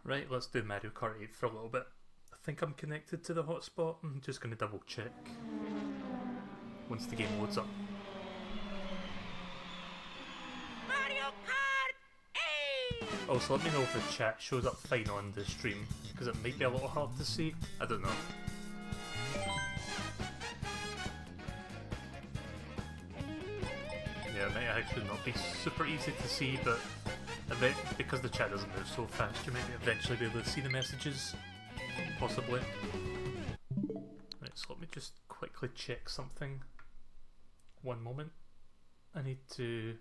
Right, let's do Mario Kart 8 for a little bit. I think I'm connected to the hotspot. I'm just going to double check once the game loads up. Mario Kart 8! Also, let me know if the chat shows up fine on the stream, because it might be a little hard to see. I don't know. Yeah, it might actually not be super easy to see, but I bet because the chat doesn't move so fast, you might eventually be able to see the messages. Possibly. Right, so let me just quickly check something. One moment. I need to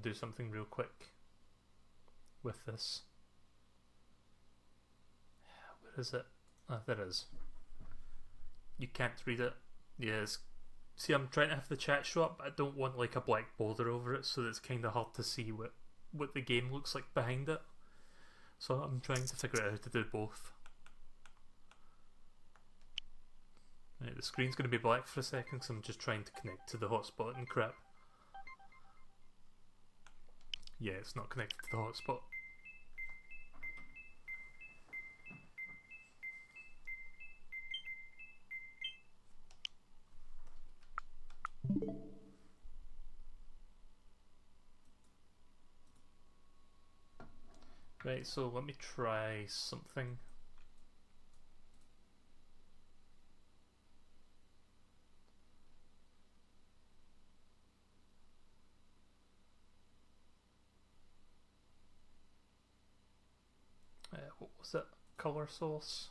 do something real quick with this. Where is it? Ah, there it is. You can't read it. Yes. See, I'm trying to have the chat show up, but I don't want like a black border over it, so that it's kind of hard to see what the game looks like behind it. So I'm trying to figure out how to do both. Right, the screen's going to be black for a second because I'm just trying to connect to the hotspot and crap. Yeah, it's not connected to the hotspot. Right, so let me try something. What was it? Color source?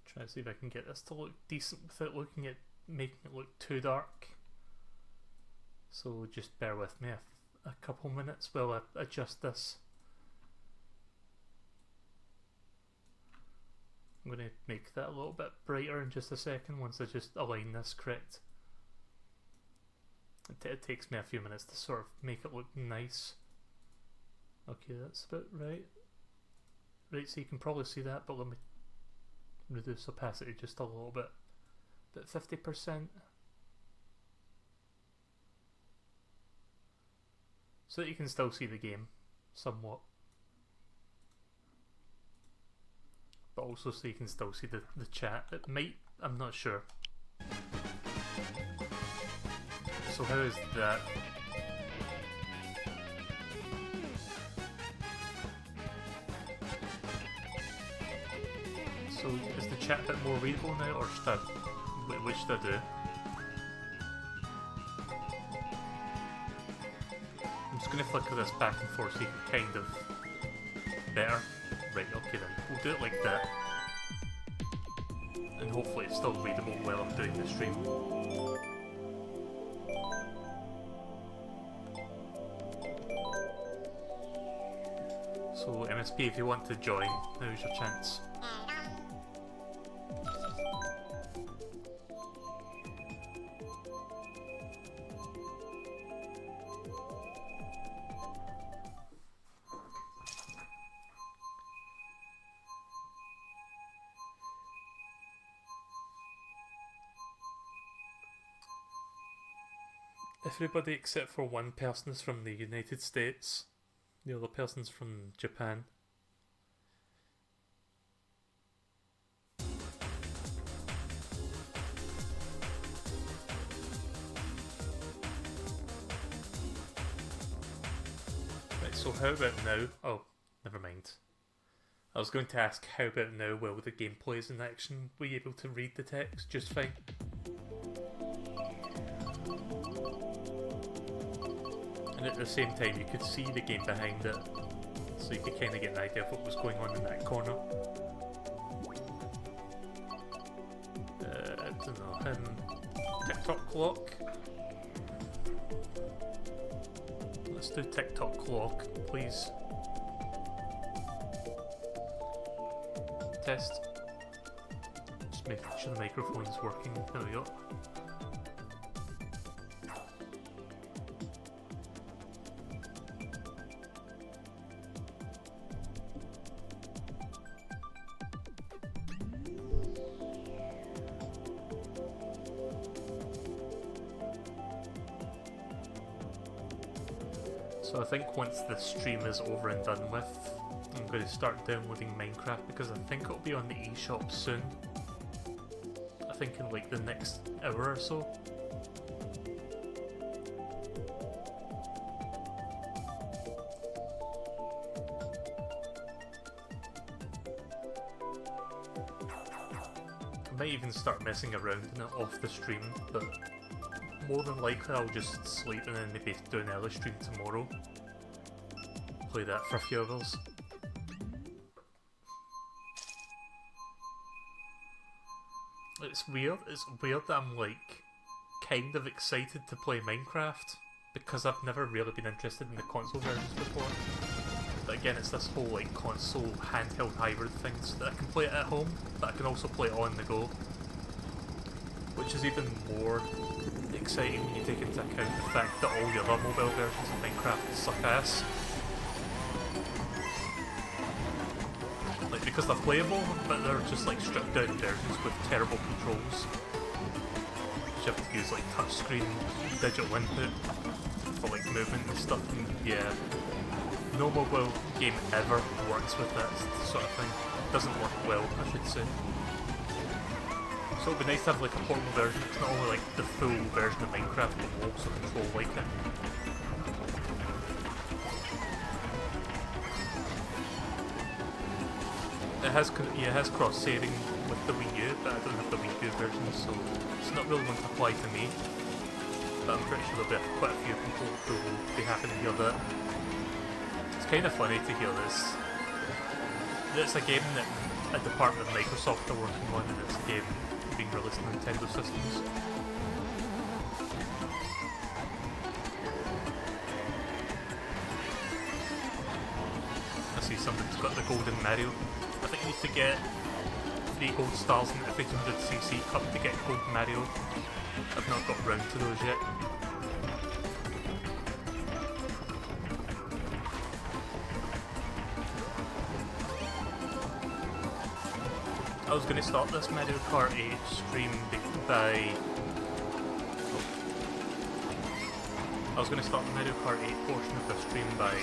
Try to see if I can get this to look decent without making it look too dark. So just bear with me a couple minutes while I adjust this. I'm going to make that a little bit brighter in just a second once I just align this correct. It takes me a few minutes to sort of make it look nice. Okay, that's about right. Right, so you can probably see that, but let me reduce opacity just a little bit. About 50%. So that you can still see the game somewhat. But also so you can still see the chat. It might, I'm not sure. So how is that? So is the chat a bit more readable now, or should I, which should I do? I'm just going to flicker this back and forth so you can kind of better. Right, okay then. We'll do it like that. And hopefully it's still readable while I'm doing the stream. So MSP, if you want to join, now's your chance. Everybody except for one person is from the United States. The other person's from Japan. Right, so how about now? Oh, never mind. I was going to ask how about now while the gameplay is in action, were you able to read the text just fine? And at the same time you could see the game behind it, so you could kind of get an idea of what was going on in that corner. I don't know, TikTok clock? Let's do TikTok clock, please. Test. Just making sure the microphone's working, there we go. So I think once the stream is over and done with, I'm going to start downloading Minecraft because I think it'll be on the eShop soon. I think in like the next hour or so. I might even start messing around in it off the stream, but more than likely I'll just sleep and then maybe do an early stream tomorrow. Play that for a few hours. It's weird that I'm like kind of excited to play Minecraft because I've never really been interested in the console versions before. But again, it's this whole like console handheld hybrid thing, so that I can play it at home, but I can also play it on the go. Which is even more exciting when you take into account the fact that all the other mobile versions of Minecraft suck ass. Like, because they're playable, but they're just like stripped down versions with terrible controls. You have to use like touchscreen digital input for like movement and stuff, and yeah. No mobile game ever works with that sort of thing. Doesn't work well, I should say. So it'd be nice to have like a portable version. It's not only like the full version of Minecraft, but will also control like it. It has cross-saving with the Wii U, but I don't have the Wii U version, so it's not really going to apply to me. But I'm pretty sure there'll be quite a few people who will be happy to hear that. It's kind of funny to hear this. It's a game that a department of Microsoft are working on, and it's a game being released on Nintendo systems. I see somebody's got the golden Mario. I think you need to get 3 gold stars in every 200cc cup to get gold Mario. I've not got round to those yet. I was going to start this Mario Kart 8 stream by... I was going to start the Mario Kart 8 portion of the stream by...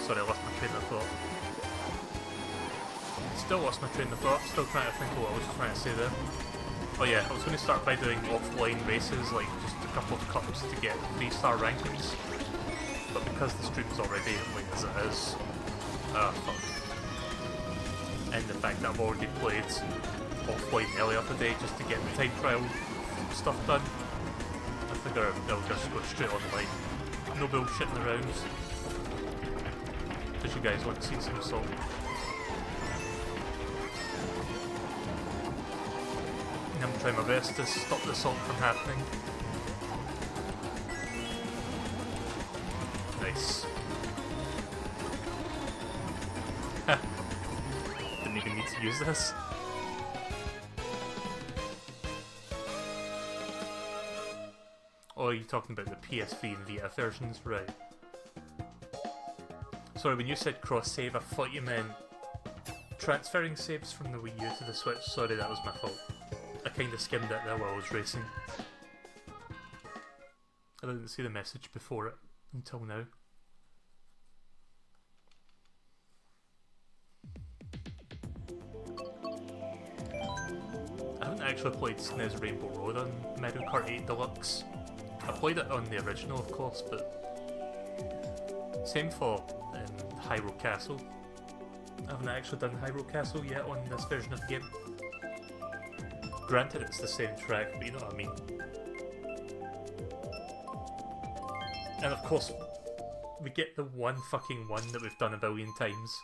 sorry, I lost my train of thought. Still lost my train of thought, still trying to think of what I was trying to say there. Oh yeah, I was going to start by doing offline races, like just a couple of cups to get 3-star rankings. But because the stream's already late as it is... fuck. And the fact that I've already played offline earlier today just to get the time trial stuff done, I figure I'll just go straight online. No bullshitting around. Because you guys want to see some salt. And I'm trying my best to stop the salt from happening. Nice. Didn't even need to use this. Oh, you're talking about the PS3 and Vita versions, right? Sorry, when you said cross-save, I thought you meant transferring saves from the Wii U to the Switch. Sorry, that was my fault. I kinda skimmed it there while I was racing. I didn't see the message before it until now. I haven't actually played SNES Rainbow Road on Mario Kart 8 Deluxe. I played it on the original, of course, but same for Hyrule Castle. I haven't actually done Hyrule Castle yet on this version of the game. Granted, it's the same track, but you know what I mean. And of course, we get the one fucking one that we've done a billion times.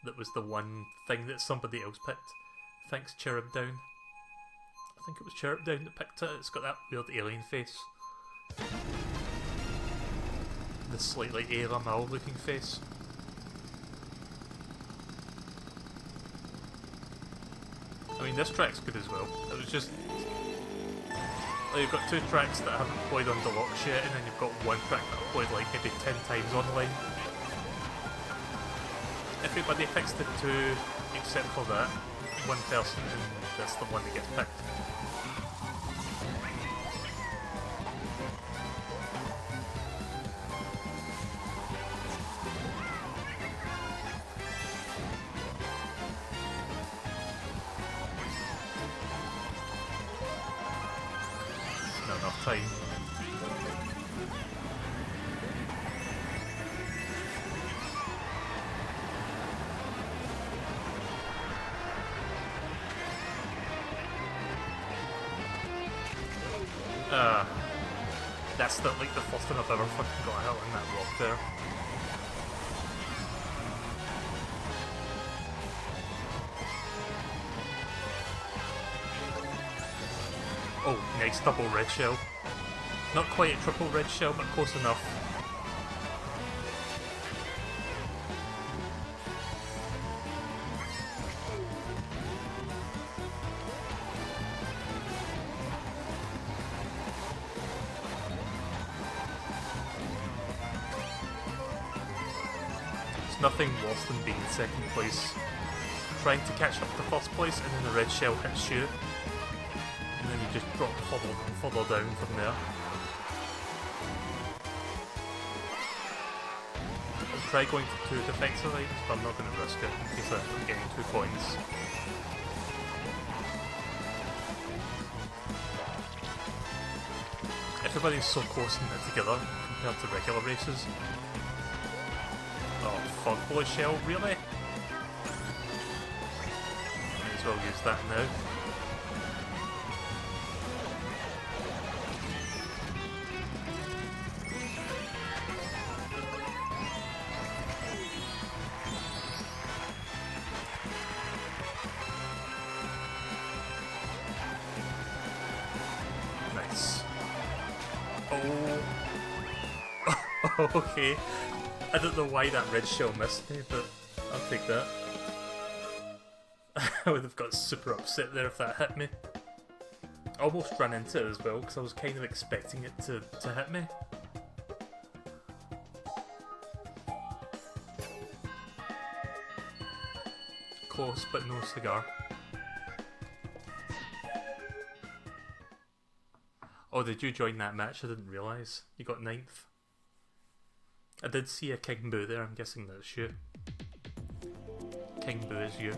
That was the one thing that somebody else picked. Thanks, Cherub Down. I think it was Cherub Down that picked it. It's got that weird alien face. The slightly ARML looking face. I mean, this track's good as well. It was just... Like, you've got 2 tracks that I haven't played on Deluxe yet, and then you've got 1 track that I've played like maybe 10 times online. Everybody picks the 2 except for that. One person, and that's the one that gets picked. time. That's the first time I've ever fucking got hit on that rock there. Oh, nice double red shell. Not quite a triple red shell, but close enough. It's nothing worse than being in second place. Trying to catch up to first place and then the red shell hits you. And then you just drop further down from there. I'll try going for 2 defensive items, but I'm not going to risk it in case I'm getting 2 points. Everybody's so close and knit together compared to regular races. Oh fuck, bullet shell, really? Might as well use that now. Okay, I don't know why that red shell missed me, but I'll take that. I would have got super upset there if that hit me. I almost ran into it as well, because I was kind of expecting it to hit me. Close, but no cigar. Oh, did you join that match? I didn't realise. You got 9th. I did see a King Boo there, I'm guessing that's you. King Boo is you.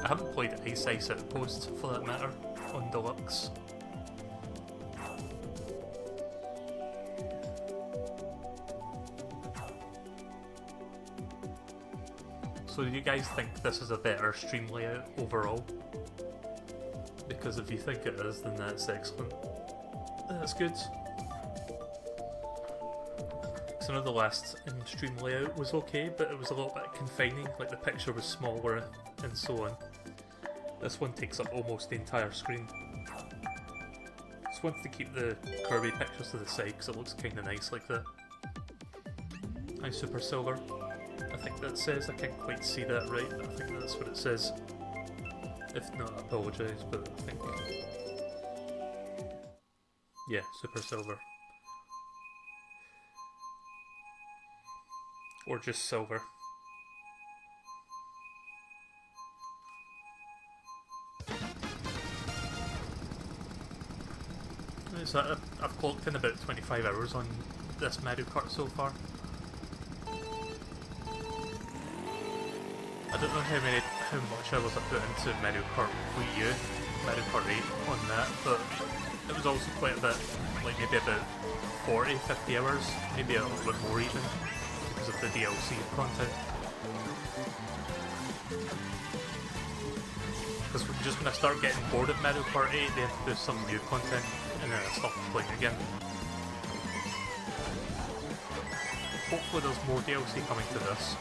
I haven't played Ice Ice Outpost, for that matter, on Deluxe. So do you guys think this is a better stream layout overall? Because if you think it is, then that's excellent. That's good. I know the last stream layout was okay, but it was a little bit confining, like the picture was smaller and so on. This one takes up almost the entire screen. Just wanted to keep the Kirby pictures to the side because it looks kind of nice like that. Hi Super Silver. I think that says, I can't quite see that right, but I think that's what it says. If not, I apologise, but I think... Yeah, Super Silver. Or just silver. So I've clocked in about 25 hours on this Mario Kart so far. I don't know how much hours I put into Mario Kart Wii U, Mario Kart 8 on that, but it was also quite a bit, like maybe about 40, 50 hours, maybe a little bit more even. Because of the DLC content. Because just when I start getting bored of Mario Kart 8, they have to do some new content, and then I stop playing again. Hopefully there's more DLC coming to this.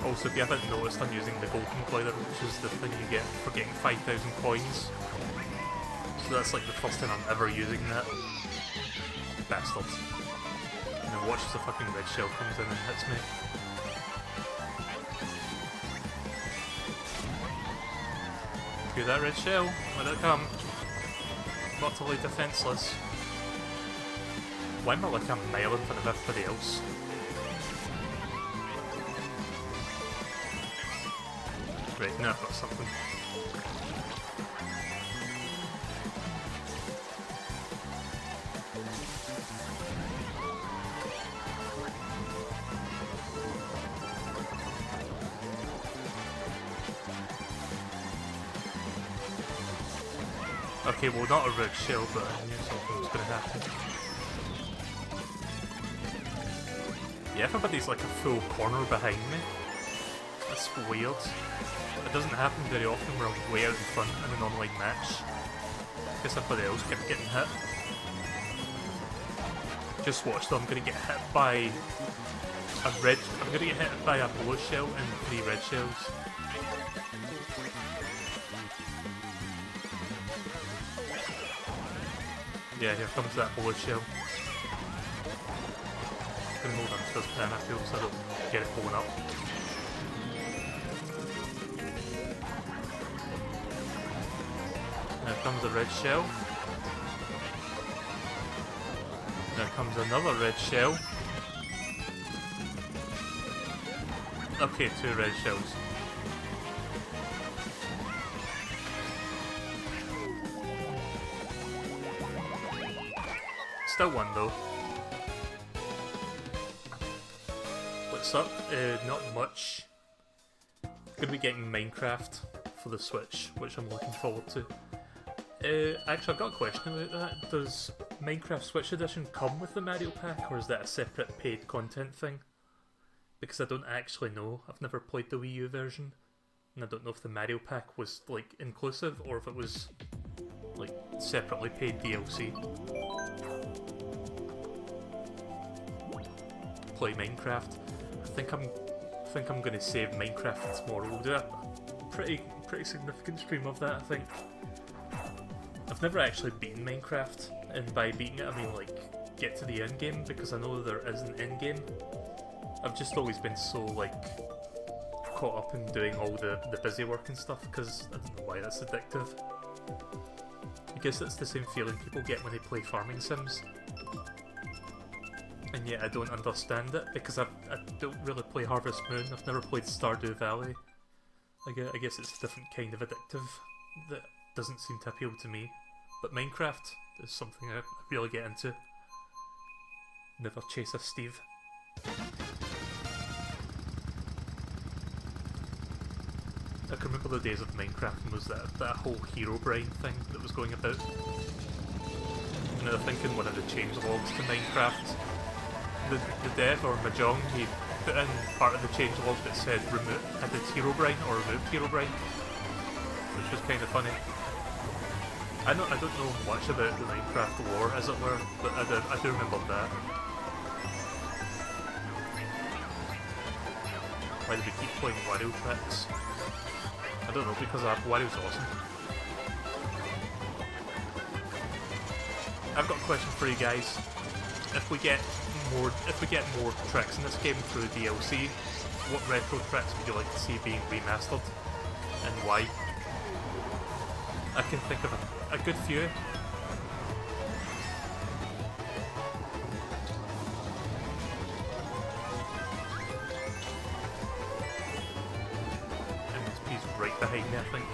Also, if you haven't noticed, I'm using the golden glider, which is the thing you get for getting 5,000 coins. So that's like the first time I'm ever using that. Bastards. And then watch as the fucking red shell comes in and hits me. Hear that red shell? Let it come. Not totally defenseless. Why am I like a mile in front of everybody else? Right, now I've got something. Okay, well not a red shell, but I knew something was gonna happen. Yeah, everybody's like a full corner behind me. That's weird. It doesn't happen very often where I'm way out in front in an online match. I guess everybody else kept getting hit. Just watch though, I'm gonna get hit by I'm gonna get hit by a bullet shell and 3 red shells. Yeah, here comes that bullet shell. I'm gonna hold on to this banana peel so I don't get it blown up. Now comes a red shell. There comes another red shell. Okay, 2 red shells. Still 1 though. What's up? Not much. Gonna be getting Minecraft for the Switch, which I'm looking forward to. Actually, I've got a question about that. Does Minecraft Switch Edition come with the Mario Pack, or is that a separate paid content thing? Because I don't actually know. I've never played the Wii U version, and I don't know if the Mario Pack was like inclusive or if it was like separately paid DLC. Play Minecraft. I think I'm gonna save Minecraft for tomorrow. We'll do a pretty significant stream of that, I think. I've never actually beaten Minecraft, and by beating it I mean like get to the end game, because I know there is an end game. I've just always been so like caught up in doing all the busy work and stuff, because I don't know why that's addictive. I guess it's the same feeling people get when they play farming sims. And yet I don't understand it, because I don't really play Harvest Moon, I've never played Stardew Valley. I guess it's a different kind of addictive that doesn't seem to appeal to me. But Minecraft is something I really get into. Never chase a Steve. I can remember the days of Minecraft and was that whole hero brain thing that was going about. And I think in one of the changelogs to Minecraft, the dev or Mahjong, he put in part of the changelog that said added hero brain or removed hero brain, which was kind of funny. I don't know much about the Minecraft lore, as it were, but I do remember that. Why do we keep playing Wario tricks? I don't know, because Wario's awesome. I've got a question for you guys. If we get more tricks in this game through DLC, what retro tricks would you like to see being remastered, and why? I can think of a good few. MSP's right behind me, I think.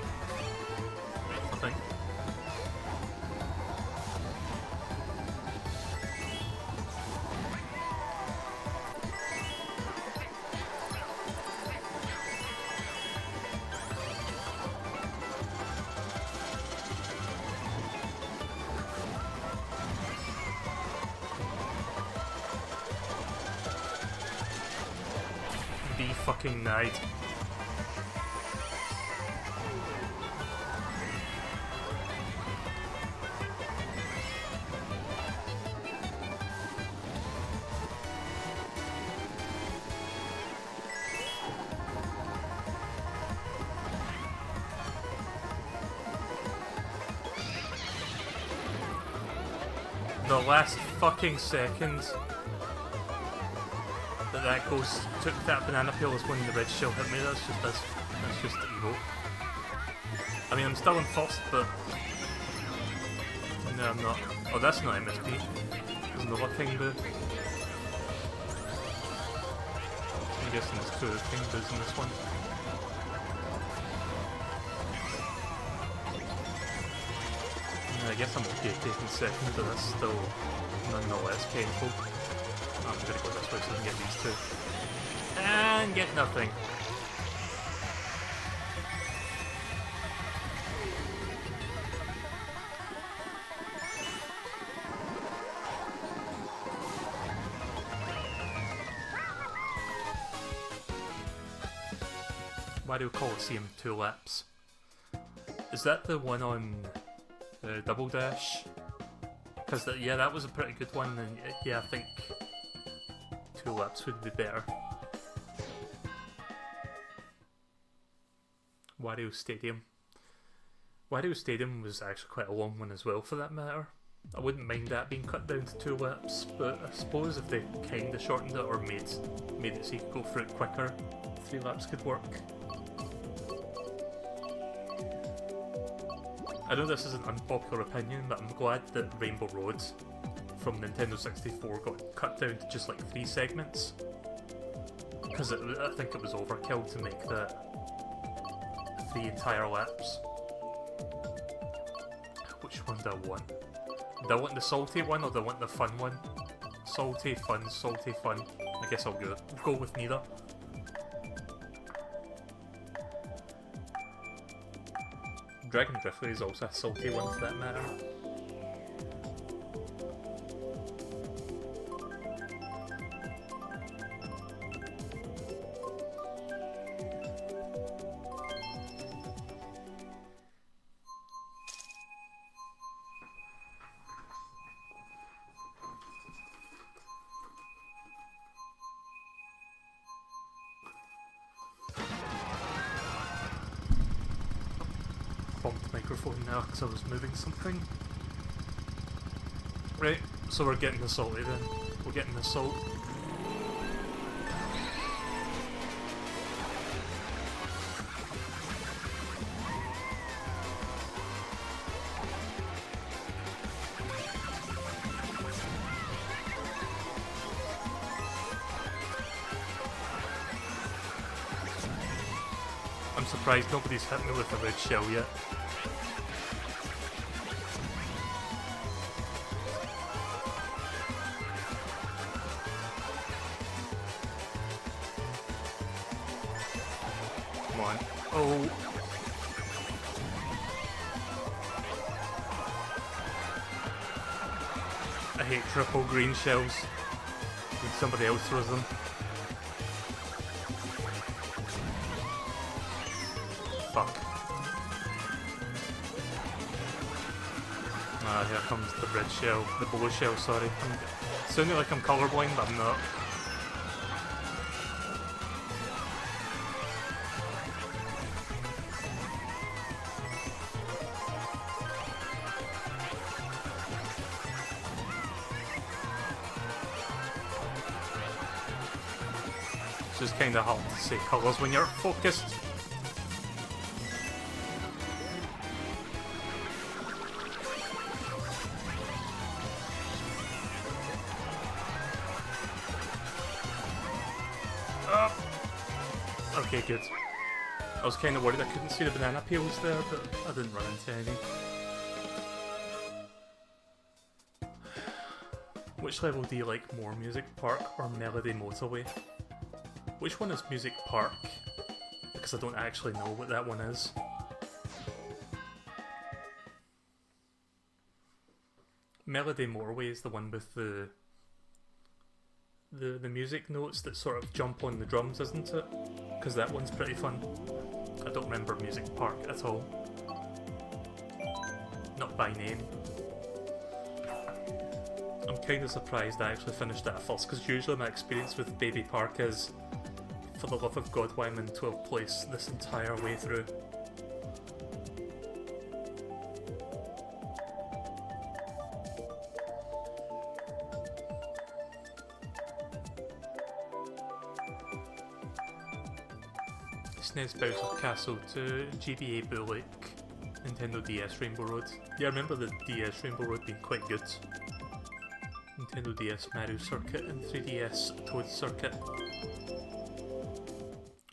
Fucking night. The last fucking second that ghost took that banana peel is when the red shell hit me. That's just evil. I mean, I'm still in first, but no, I'm not. Oh, that's not MSP. There's another King Boo. I'm guessing there's 2 King Boos in this one. I guess I'm okay taking second, but that's still nonetheless painful. I'm gonna go this way so I can get these 2. And get nothing. Mario Coliseum 2 laps. Is that the one on Double Dash? Because yeah, that was a pretty good one, and yeah, I think 2 laps would be better. Wario Stadium. Wario Stadium was actually quite a long one as well, for that matter. I wouldn't mind that being cut down to 2 laps, but I suppose if they kinda shortened it or made it so you could go through it quicker, 3 laps could work. I know this is an unpopular opinion, but I'm glad that Rainbow Road from Nintendo 64 got cut down to just like 3 segments. Because I think it was overkill to make that 3 entire laps. Which one do I want? Do I want the salty one or do I want the fun one? Salty, fun, salty, fun. I guess I'll go with neither. Dragon Driftway is also a salty one for that matter. Now because I was moving something. Right, so we're getting the salty then. We're getting the salt. I'm surprised nobody's hit me with a red shell yet. Oh. I hate triple green shells when somebody else throws them. Fuck. Ah, here comes the red shell, the blue shell, sorry. I'm sounding like I'm colorblind, but I'm not. It's just kinda hard to say colours when you're focused. Okay, good. I was kinda worried I couldn't see the banana peels there, but I didn't run into any. Which level do you like more, Music Park or Melody Motorway? Which one is Music Park? Because I don't actually know what that one is. Melody Motorway is the one with the music notes that sort of jump on the drums, isn't it? Because that one's pretty fun. I don't remember Music Park at all. Not by name. I'm kind of surprised I actually finished that first, because usually my experience with Baby Park is, for the love of God, why I'm in 12th place this entire way through. SNES Bowser Castle to GBA Bullock, Nintendo DS Rainbow Road. Yeah, I remember the DS Rainbow Road being quite good. Nintendo DS Mario Circuit and 3DS Toad Circuit.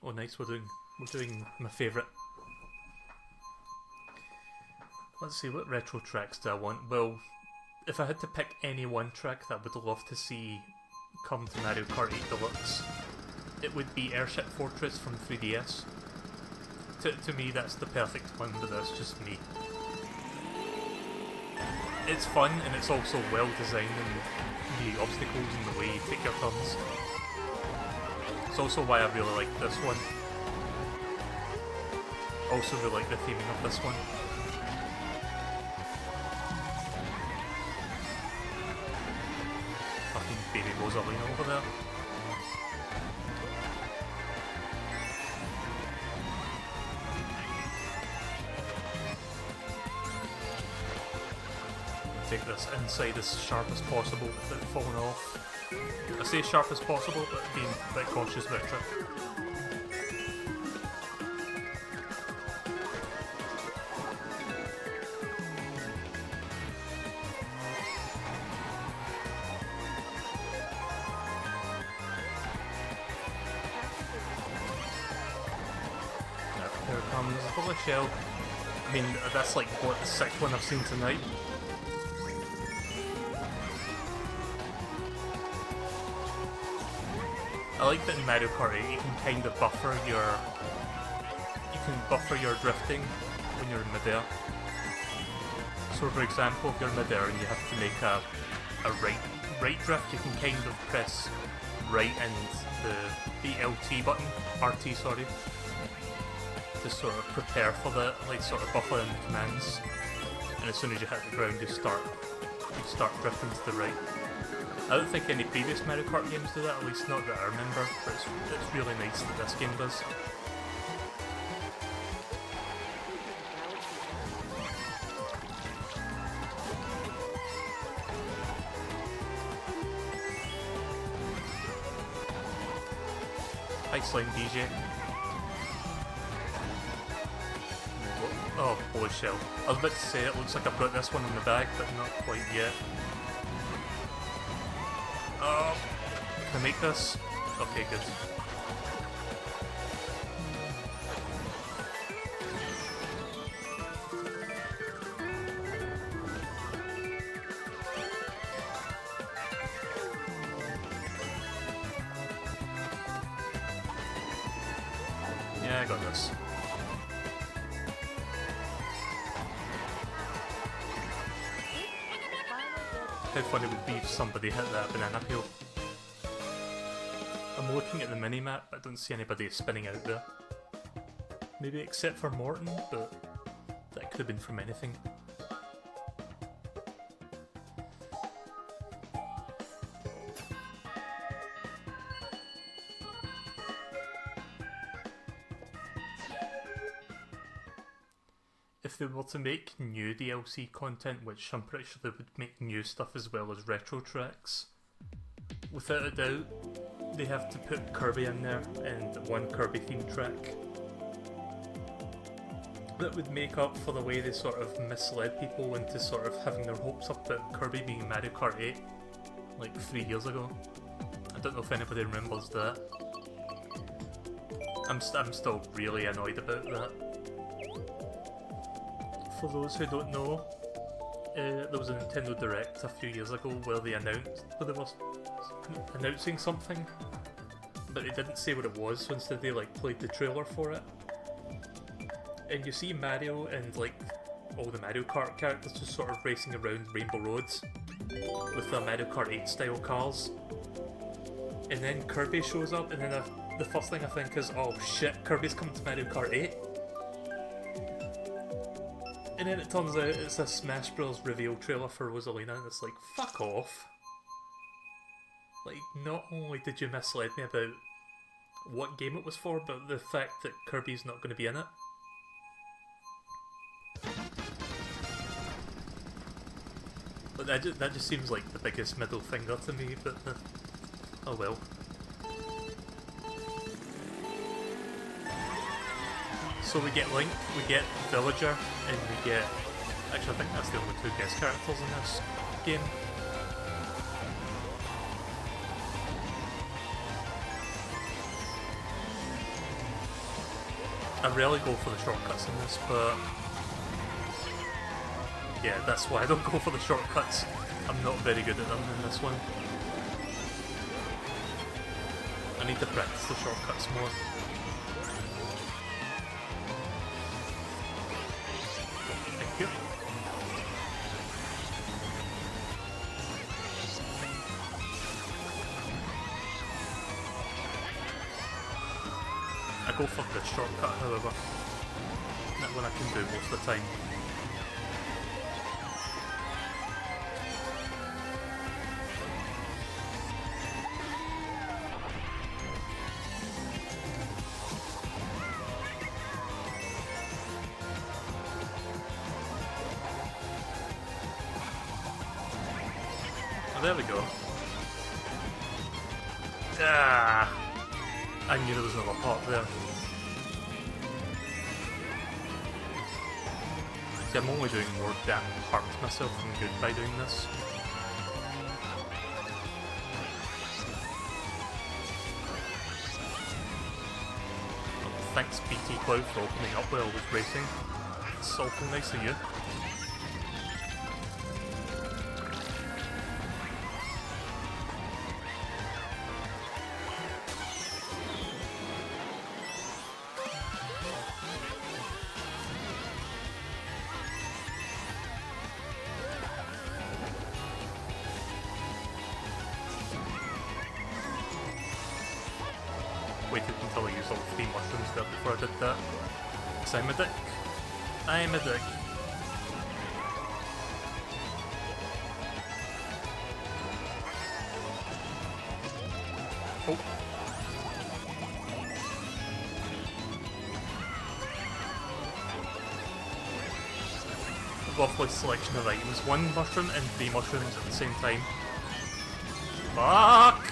Oh nice, we're doing my favourite. Let's see, what retro tracks do I want? Well, if I had to pick any one track that I would love to see come to Mario Kart 8 Deluxe, it would be Airship Fortress from 3DS. To me, that's the perfect one, but that's just me. It's fun, and it's also well designed, and the obstacles and the way you take your turns. It's also why I really like this one. also really like the theming of this one. Fucking baby Rosalina over there. Take this inside as sharp as possible without falling off. I say sharp as possible, but being a bit cautious about it. Here comes the bullet shell. I mean, that's like what, the sixth one I've seen tonight. I like that in Mario Kart 8 you can kind of buffer your drifting when you're in midair. So for example, if you're in midair and you have to make a right drift, you can kind of press right and the LT button, RT sorry, to sort of prepare for that, like sort of buffer in the commands. And as soon as you hit the ground you start drifting to the right. I don't think any previous Mario Kart games do that, at least not that I remember, but it's really nice that this game does. Hi Slime DJ. Oh, holy shell. I was about to say it looks like I've got this one in the bag, but not quite yet. Oh, can I make this? Okay, good. Yeah, I got this. How funny it would be if somebody hit that banana peel. I'm looking at the minimap, but I don't see anybody spinning out there. Maybe except for Morton, but that could have been from anything. If they were to make new DLC content, which I'm pretty sure they would make new stuff as well as retro tracks, without a doubt, they have to put Kirby in there and one Kirby themed track. That would make up for the way they sort of misled people into sort of having their hopes up about Kirby being Mario Kart 8, like 3 years ago. I don't know if anybody remembers that. I'm still really annoyed about that. For those who don't know, there was a Nintendo Direct a few years ago where they were announcing something, but they didn't say what it was, so instead they like played the trailer for it. And you see Mario and like all the Mario Kart characters just sort of racing around Rainbow Roads with their Mario Kart 8 style cars. And then Kirby shows up, and then the first thing I think is, oh shit, Kirby's coming to Mario Kart 8. And then it turns out it's a Smash Bros. Reveal trailer for Rosalina, and it's like, fuck off. Like, not only did you mislead me about what game it was for, but the fact that Kirby's not going to be in it. But that just seems like the biggest middle finger to me, but oh well. So we get Link, we get Villager, and we get... Actually, I think that's the only two guest characters in this game. I rarely go for the shortcuts in this, but... yeah, that's why I don't go for the shortcuts. I'm not very good at them in this one. I need to practice the shortcuts more. Thank you. I go for the shortcut, however. one I can do most of the time. Oh, there we go. Ah! I knew there was another part there. See, I'm only doing more harm to myself than good by doing this. Well, thanks BT Cloud for opening up while I was racing. It's awfully nice of you. Waited until I used all 3 mushrooms there before I did that. Because I'm a dick. I'm a dick. Oh. A lovely selection of items. 1 mushroom and 3 mushrooms at the same time. Fuck!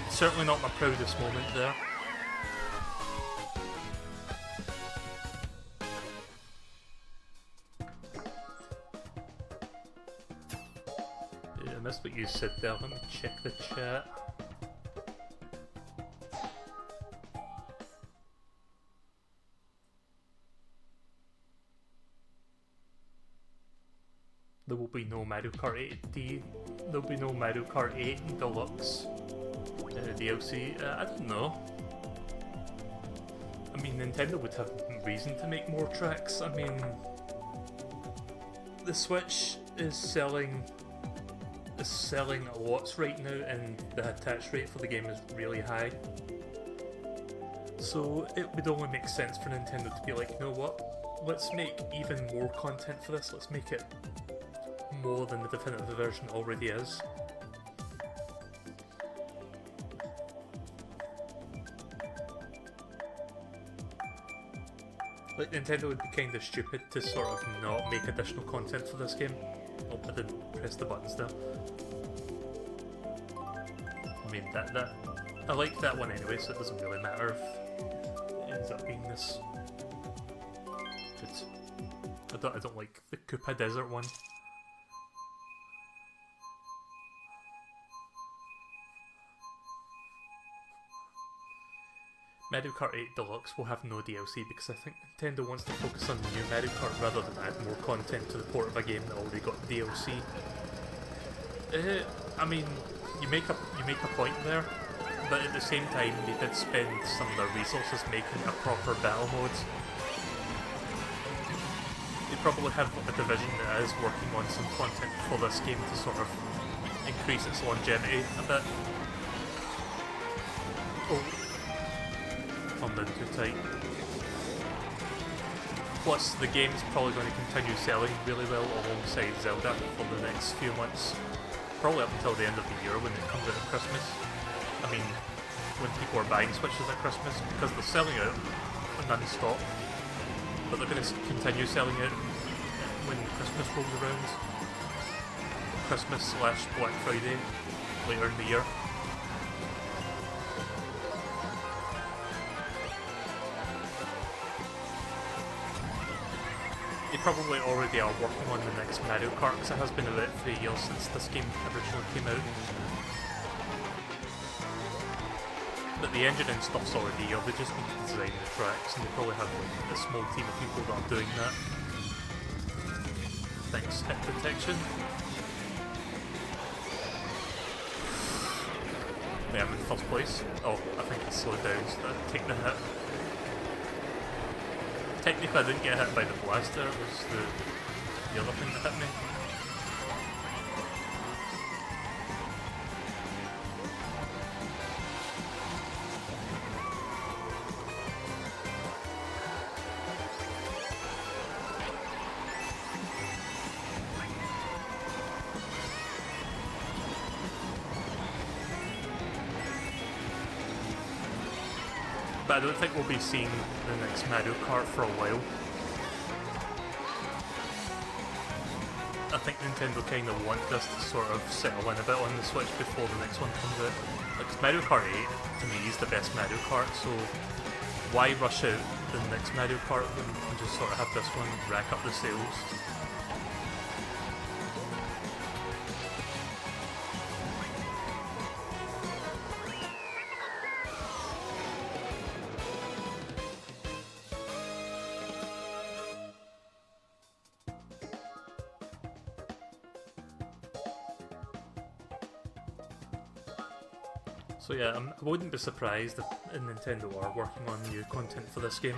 Certainly not my proudest moment there. Yeah, I missed what you said there. Let me check the chat. There will be no Mario Kart 8D. There will be no Mario Kart 8 Deluxe. DLC, I don't know. I mean, Nintendo would have reason to make more tracks. I mean, the Switch is selling lots right now, and the attach rate for the game is really high. So it would only make sense for Nintendo to be like, you know what? Let's make even more content for this. Let's make it more than the definitive version already is. Like, Nintendo would be kind of stupid to sort of not make additional content for this game. Oh, I didn't press the buttons there. I mean, I like that one anyway, so it doesn't really matter if it ends up being this good. I don't like the Koopa Desert one. Mario Kart 8 Deluxe will have no DLC because I think Nintendo wants to focus on the new Mario Kart rather than add more content to the port of a game that already got DLC. I mean, you make a point there, but at the same time they did spend some of their resources making a proper battle mode. They probably have a division that is working on some content for this game to sort of increase its longevity a bit. Oh. I'm in too tight. Plus, the game is probably going to continue selling really well alongside Zelda for the next few months. Probably up until the end of the year when it comes out at Christmas. I mean, when people are buying Switches at Christmas, because they're selling it non-stop. But they're going to continue selling it when Christmas rolls around. Christmas/Black Friday later in the year. They probably already are working on the next Mario Kart because it has been about 3 years since this game originally came out. But the engine and stuff's already here, they just need to design the tracks and they probably have like, a small team of people that are doing that. Thanks, hit detection. Yeah, I'm in first place. Oh, I think it slowed down so I take the hit. Technically I didn't get hit by the blaster, it was the other thing that hit me. But I don't think we'll be seeing the next Mario Kart for a while. I think Nintendo kind of want us to sort of settle in a bit on the Switch before the next one comes out. Like, Mario Kart 8, to me, is the best Mario Kart, so why rush out the next Mario Kart when you can just sort of have this one rack up the sales? So yeah, I wouldn't be surprised if Nintendo are working on new content for this game.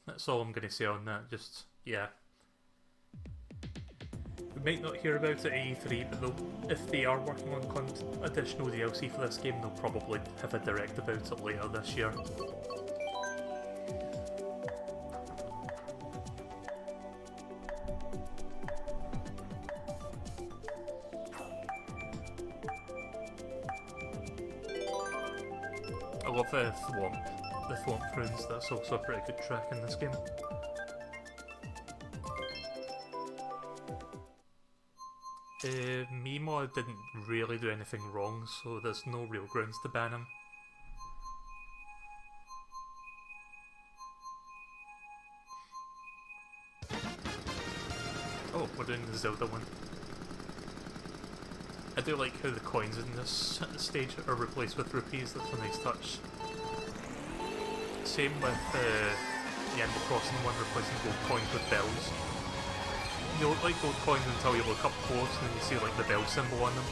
That's all I'm going to say on that, just, yeah. We might not hear about it at E3, but if they are working on additional DLC for this game, they'll probably have a direct about it later this year. I love the Thwomp runes, that's also a pretty good track in this game. Mimo didn't really do anything wrong, so there's no real grounds to ban him. Oh, we're doing the Zelda one. I do like how the coins in this stage are replaced with rupees, that's a nice touch. Same with the Animal Crossing one, replacing gold coins with bells. You look like gold coins until you look up close and then you see like the bell symbol on them.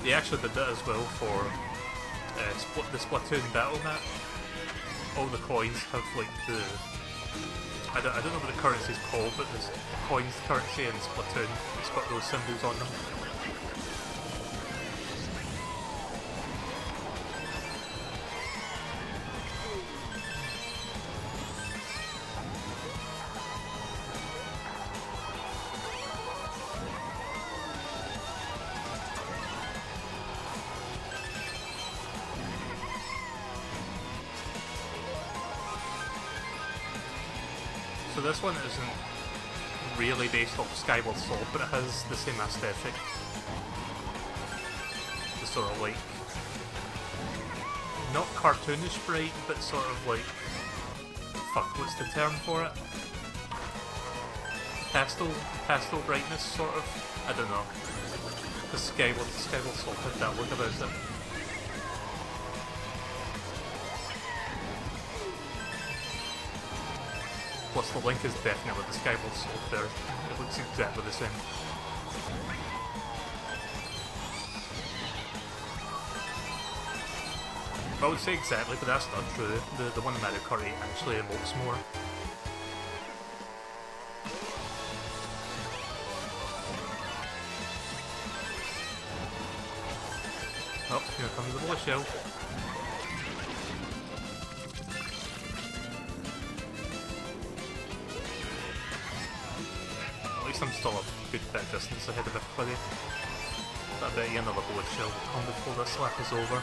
They actually did that as well for the Splatoon battle map. All the coins have like the... I don't know what the currency is called, but there's coins currency in Splatoon. It's got those symbols on them. So this one isn't really based off Skyward Sword, but it has the same aesthetic. The sort of like, not cartoonish bright, but sort of like, fuck, what's the term for it? Pastel brightness, sort of? I don't know. Because Skyward Sword had that look about it. Plus the link is definitely the Skyward Sword there. It looks exactly the same. I would say exactly, but that's not true. The one in Mario Kart 8 actually looks more. Oh, here comes the bullet shell. I'm still a good bit distance ahead of everybody. But I bet you another bullet shell will come before this lap is over.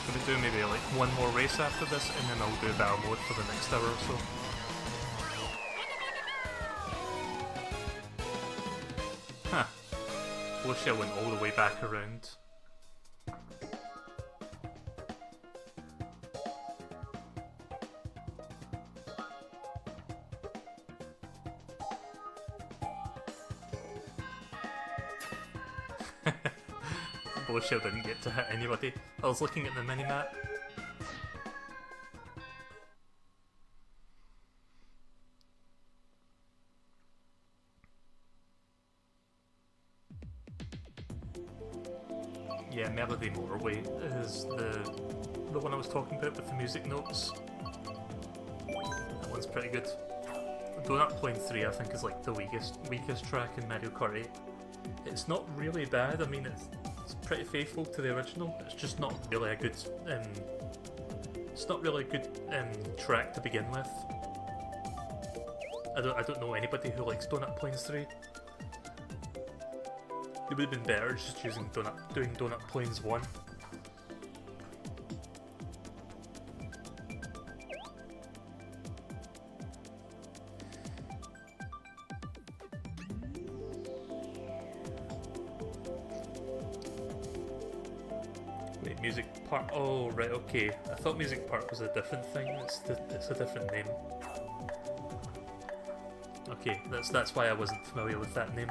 Should we do maybe like one more race after this and then I'll do battle mode for the next hour or so? Bullshit went all the way back around. Bullshit didn't get to hit anybody. I was looking at the minimap. Yeah, Melody Motorway is the one I was talking about with the music notes. That one's pretty good. Donut Plane 3 I think is like the weakest track in Mario Kart 8. It's not really bad, I mean it's pretty faithful to the original, it's just not really a good track to begin with. I don't know anybody who likes Donut Plains 3. It would have been better just doing Donut Plains 1. Wait, Music Park. Oh right, okay. I thought Music Park was a different thing. It's a different name. Okay, that's why I wasn't familiar with that name.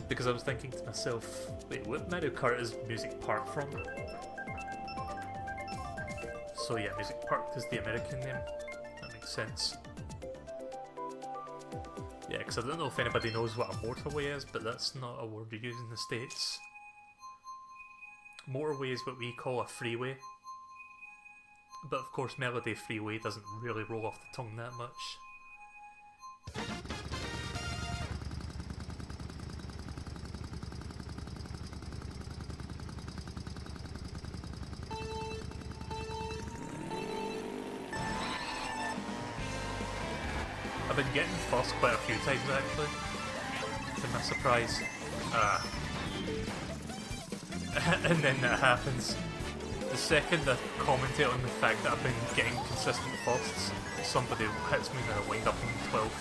Because I was thinking to myself, wait, what Mario Kart is Music Park from? So yeah, Music Park is the American name. That makes sense. Yeah, because I don't know if anybody knows what a motorway is, but that's not a word you use in the States. Motorway is what we call a freeway. But of course Melody Freeway doesn't really roll off the tongue that much. I've been getting fussed quite a few times actually, to my surprise. And then that happens. The second I commentate on the fact that I've been getting consistent firsts, somebody hits me and I wind up in 12th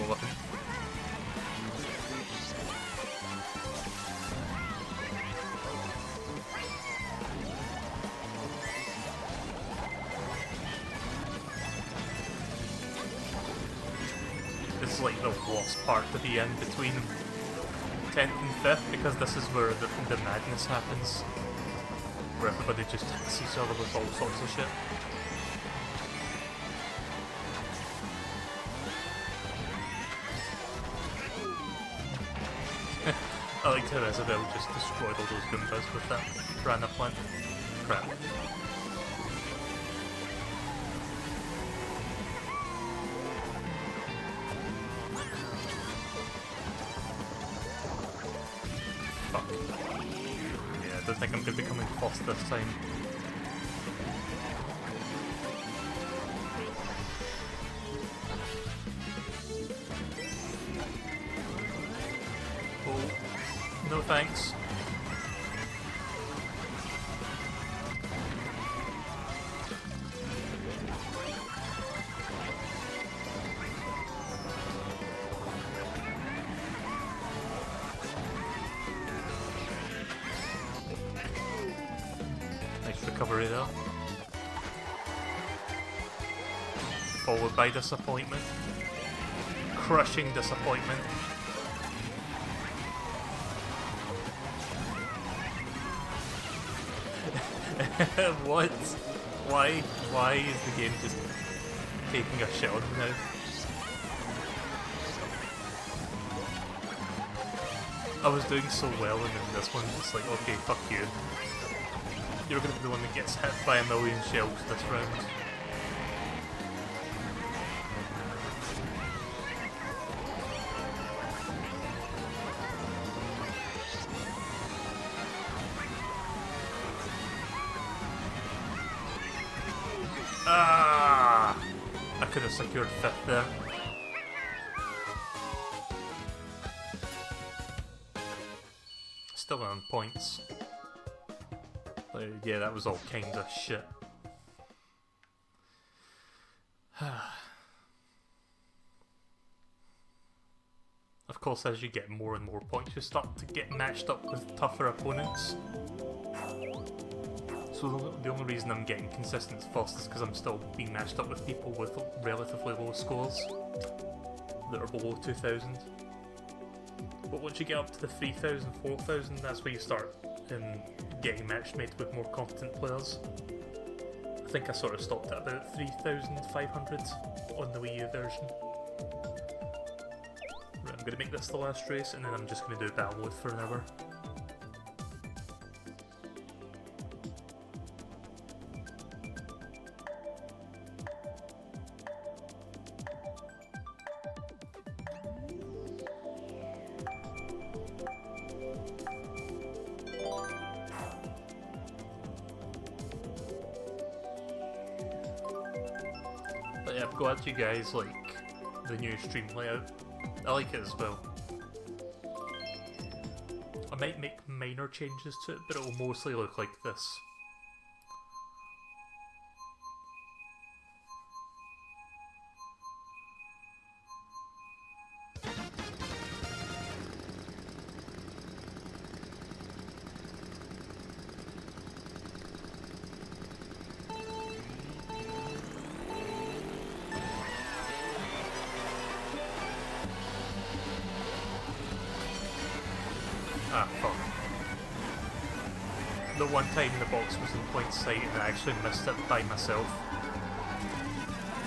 or 11th. This is like the worst part to be in between 10th and 5th, because this is where the madness happens. Where everybody just hits each other with all sorts of shit. I liked how Isabel just destroyed all those Goombas with that piranha plant. Crap. Fuck. Yeah, I don't think I'm going to be coming first this time. Oh, no thanks. Recovery though. Followed by disappointment. Crushing disappointment. What? Why is the game just taking a shit on me now? I was doing so well and then this one it's like, okay, fuck you. You're gonna be the one that gets hit by a million shells this round. Ah! I could have secured 5th there. Still on points. Yeah, that was all kinds of shit. Of course, as you get more and more points, you start to get matched up with tougher opponents. So the only reason I'm getting consistent first is because I'm still being matched up with people with relatively low scores that are below 2000. But once you get up to the 3000, 4000, that's where you start getting matchmade with more competent players. I think I sort of stopped at about 3500 on the Wii U version. Right, I'm going to make this the last race and then I'm just going to do battle mode for an hour. But yeah, I'm glad you guys like the new stream layout. I like it as well. I might make minor changes to it, but it will mostly look like this. Ah, fuck. The one time the box was in plain sight and I actually missed it by myself.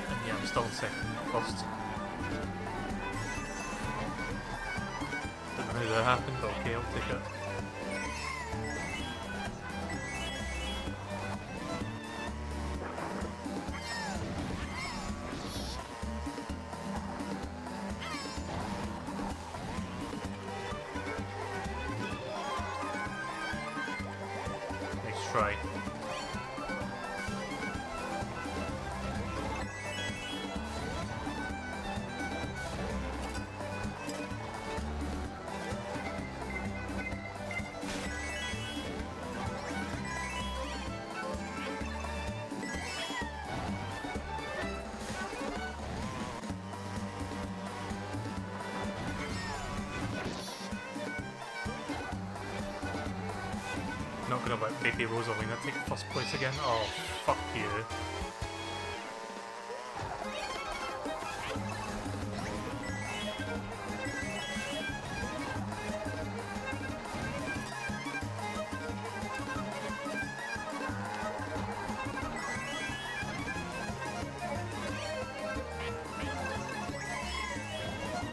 And yeah, I'm still in second first. Don't know how that happened, but okay, I'll take it. Try. Not gonna let baby Rosalina take first place again. Oh, fuck you.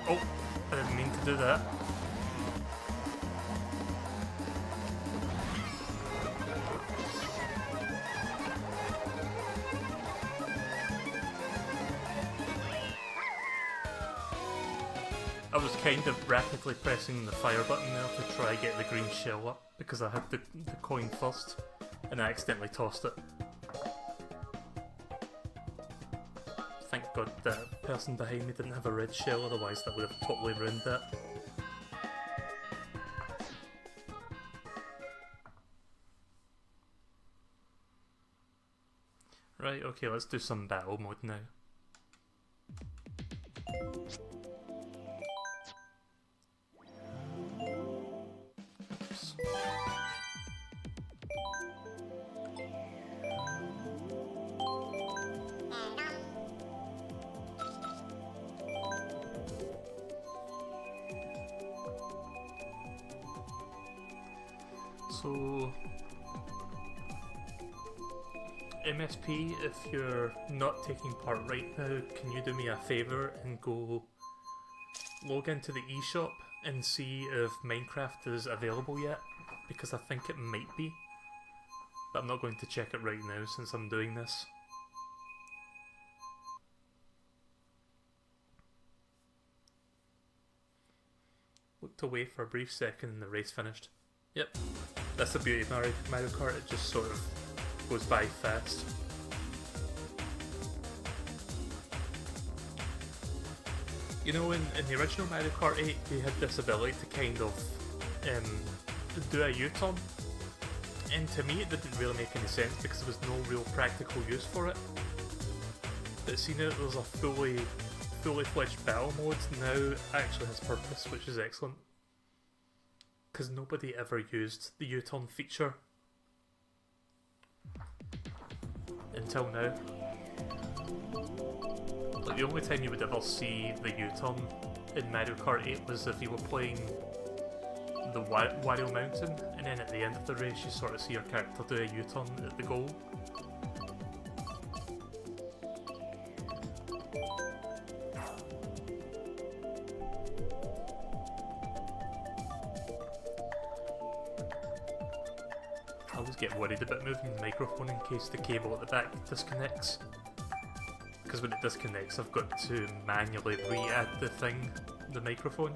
Oh, I didn't mean to do that. I was kind of rapidly pressing the fire button there to try and get the green shell up because I had the coin first and I accidentally tossed it. Thank God that person behind me didn't have a red shell, otherwise that would have totally ruined that. Right, okay, let's do some battle mode now. So, MSP, if you're not taking part right now, can you do me a favour and go log into the eShop and see if Minecraft is available yet? Because I think it might be, but I'm not going to check it right now since I'm doing this. Looked away for a brief second and the race finished. Yep. That's the beauty of Mario Kart, it just sort of goes by fast. You know, in the original Mario Kart 8, you had this ability to kind of do a U-turn, and to me it didn't really make any sense because there was no real practical use for it. But seeing that there's a fully fledged battle mode now, it actually has purpose, which is excellent. Because nobody ever used the U-turn feature until now. Like, the only time you would ever see the U-turn in Mario Kart 8 was if you were playing the Wario Mountain, and then at the end of the race you sort of see your character do a U-turn at the goal. I always get worried about moving the microphone in case the cable at the back disconnects. Because when it disconnects I've got to manually re-add the microphone.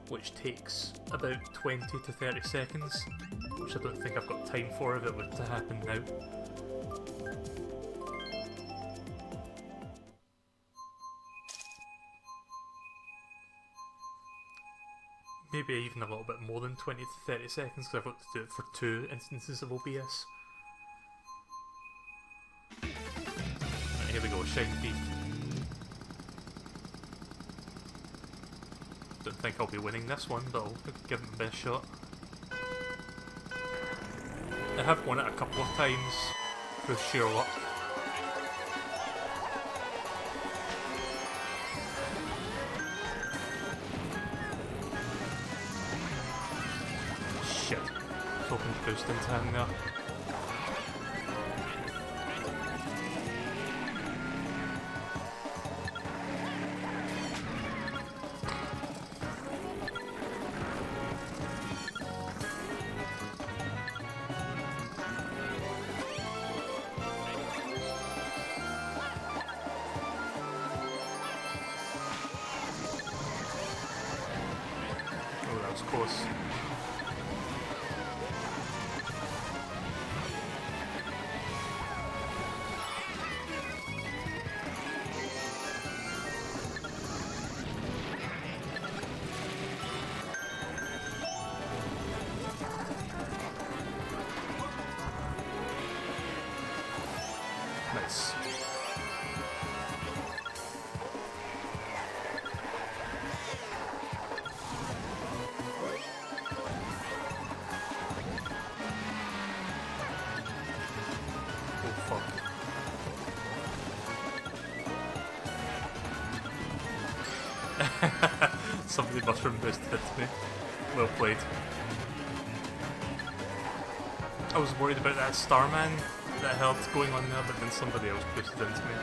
Which takes about 20 to 30 seconds. Which I don't think I've got time for if it were to happen now. maybe even a little bit more than 20 to 30 seconds because I've got to do it for 2 instances of OBS. Right, here we go, Shine Thief. Don't think I'll be winning this one, but I'll give it my best shot. I have won it a couple of times with sheer luck. Shit. I was hoping to boost into him there. Oh, that was close. Nice. Oh fuck. Somebody mushroom boosted it to me. Well played. I was worried about that Starman that helped going on there, but then somebody else boosted into me.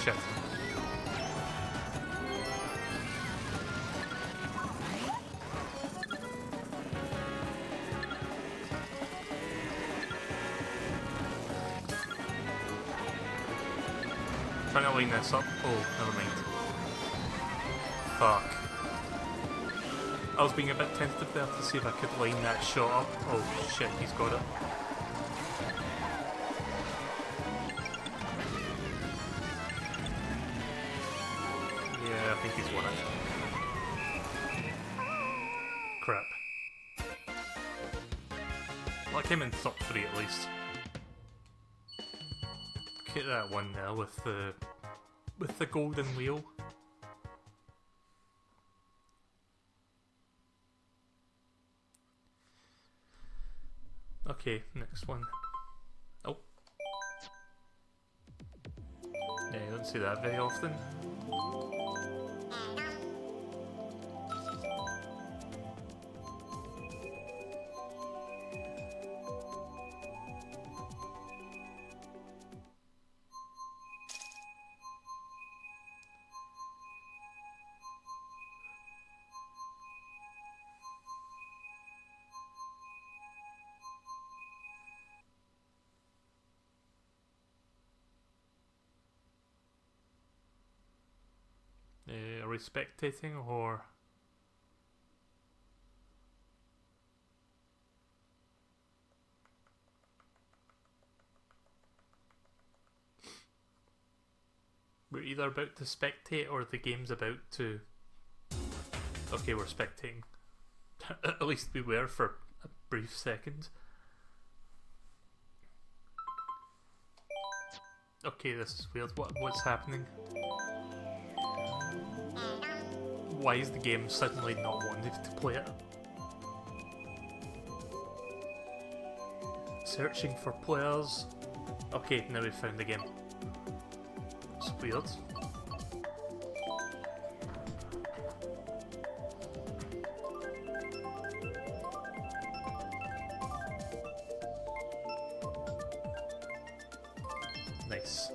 Shit. Trying to line this up. Oh, never mind. Fuck. I was being a bit tentative there to see if I could line that shot up. Oh shit, he's got it. Yeah, I think he's won it. Crap. Well, I came in top 3 at least. Get that one there with the golden wheel. Okay, next one. Oh. Yeah, you don't see that very often. Are we spectating or? We're either about to spectate or the game's about to... Okay, we're spectating. At least we were for a brief second. Okay, this is weird. What's happening? Why is the game suddenly not wanting to play it? Searching for players. Okay, now we've found the game. It's weird. It's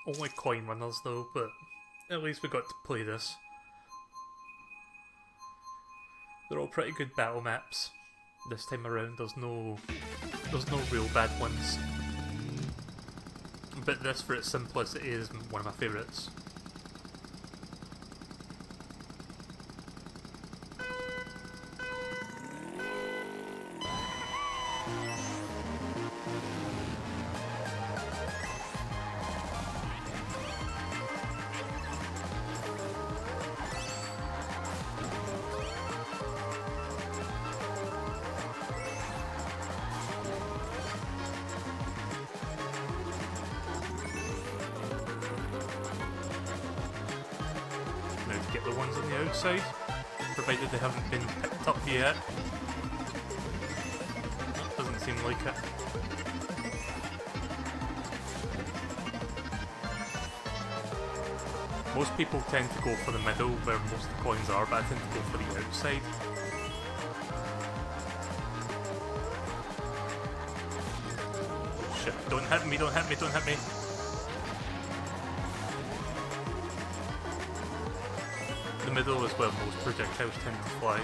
only coin winners though, but at least we got to play this. They're all pretty good battle maps this time around. There's no real bad ones. But this, for its simplicity, is one of my favourites. Get the ones on the outside, provided they haven't been picked up yet. Doesn't seem like it. Most people tend to go for the middle where most of the coins are, but I tend to go for the outside. Shit, don't hit me, don't hit me, don't hit me. The middle is where most projectiles tend to fly.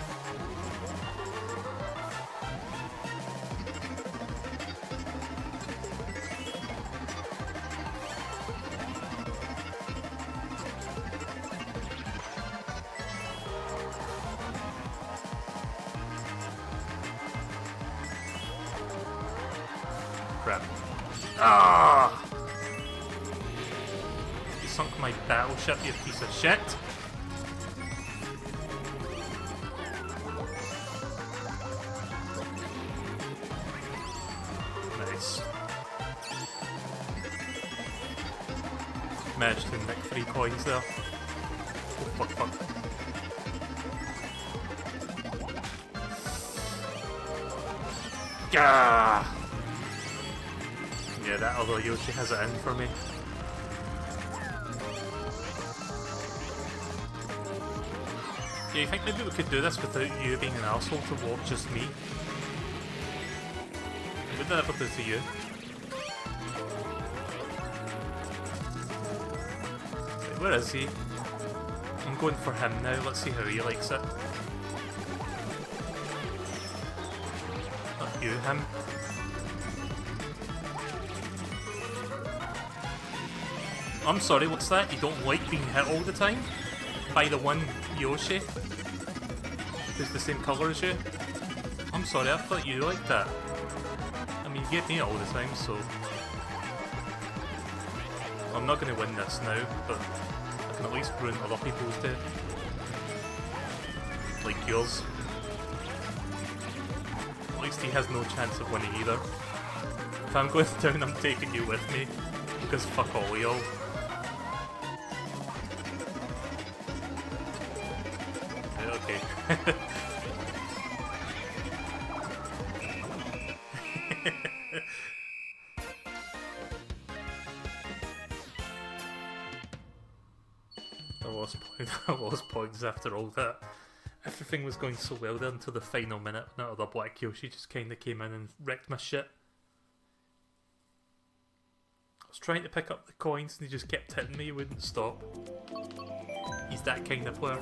Crap. Ah! You sunk my battleship, you piece of shit! Managed to nick 3 coins there. Oh, fuck, fuck. Gah! Yeah, that other Yoshi has it in for me. Yeah, you think maybe we could do this without you being an arsehole to walk just me? What did that ever do to you? Where is he? I'm going for him now, let's see how he likes it. Not you, him. I'm sorry, what's that? You don't like being hit all the time? By the one Yoshi? Who's the same colour as you? I'm sorry, I thought you liked that. I mean, you get me all the time, so... I'm not going to win this now, but I can at least ruin other people's day. Like yours. At least he has no chance of winning either. If I'm going down, I'm taking you with me, because fuck all of y'all. Okay. I lost points after all that. Everything was going so well there until the final minute when that other black Yoshi just kinda came in and wrecked my shit. I was trying to pick up the coins and he just kept hitting me, he wouldn't stop. He's that kind of player.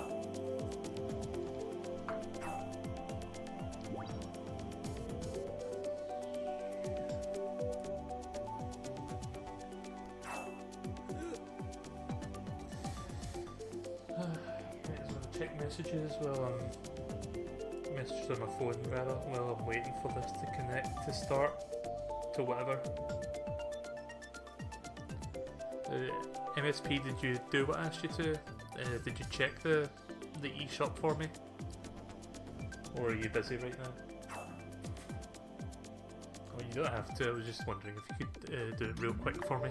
Check messages messages on my phone rather, while I'm waiting for this to connect to start to whatever. MSP, did you do what I asked you to? Did you check the eShop for me? Or are you busy right now? Oh, you don't have to, I was just wondering if you could do it real quick for me.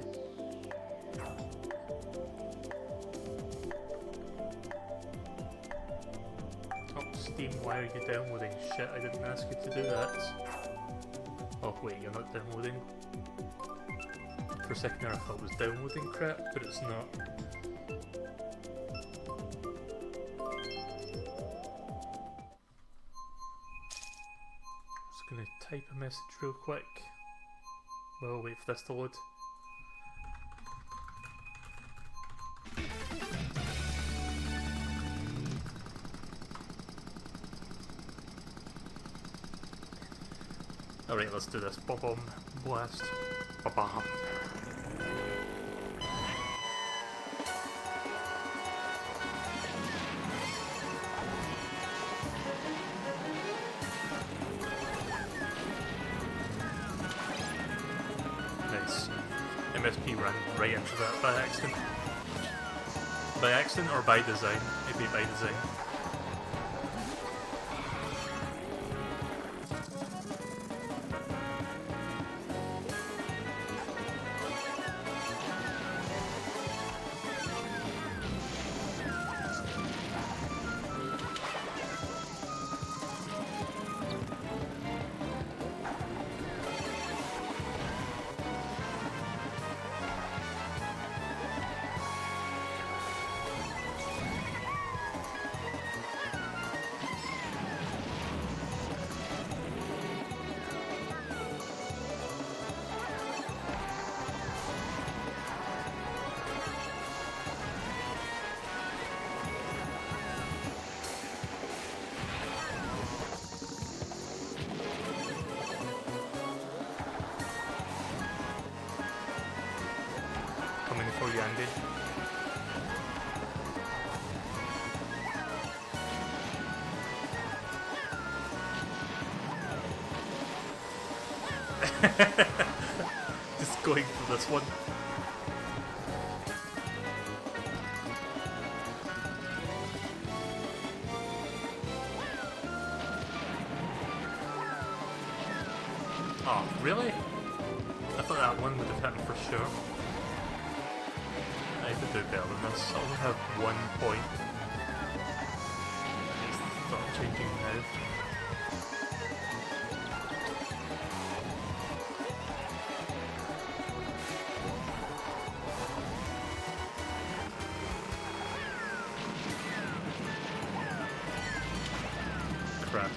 Steam, why are you downloading? Shit, I didn't ask you to do that. Oh wait, you're not downloading. For a second there I thought it was downloading crap, but it's not. Just gonna type a message real quick. We'll wait for this to load. Alright, let's do this. Bob-bomb blast. Ba-bam. Nice. MSP ran right into that by accident. By accident or by design? Maybe by design. Coming for you, Andy. Just going for this one. Oh, really? I thought that one would have hit him for sure. I could do better than this. I only have 1 point. It's not changing now. Crap.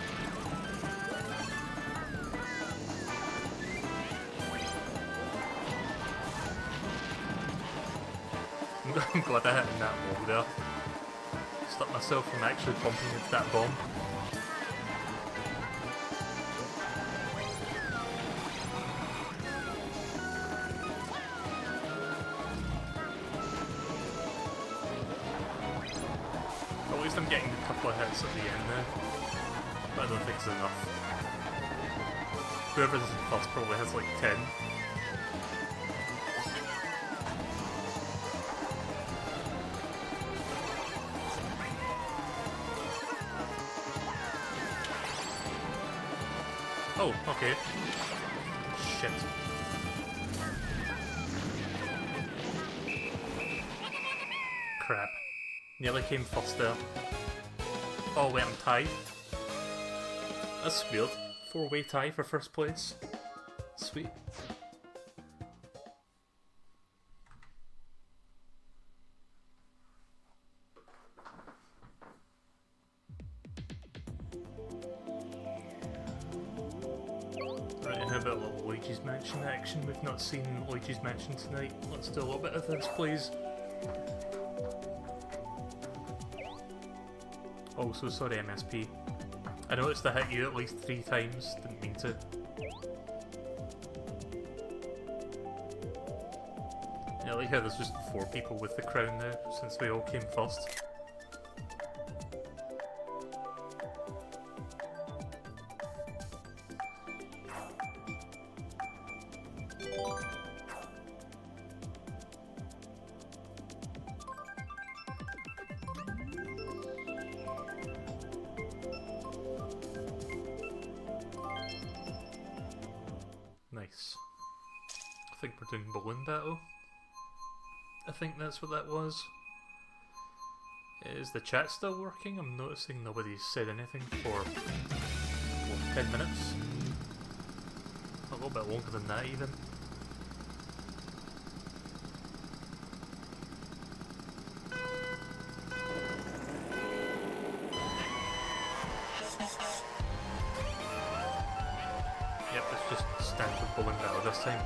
I'm glad I hit in that wall there. Stopped myself from actually bumping into that bomb. At least I'm getting a couple of hits at the end now, but I don't think it's enough. Whoever's first probably has like 10. Oh, okay. Shit. Crap. Nearly came first there. Oh wait, I'm tied. That's weird. 4-way tie for first place. Sweet. Right, and how about a little Luigi's Mansion action? We've not seen Luigi's Mansion tonight. Let's do a little bit of this, please. Oh, so sorry, MSP. I noticed I hit you at least 3 times. Didn't mean to. Yeah, I like how there's just 4 people with the crown now, since we all came first. Nice. I think we're doing balloon battle. I think that's what that was. Is the chat still working? I'm noticing nobody's said anything for what, 10 minutes? A little bit longer than that even. Yep, it's just standard bowling battle this time.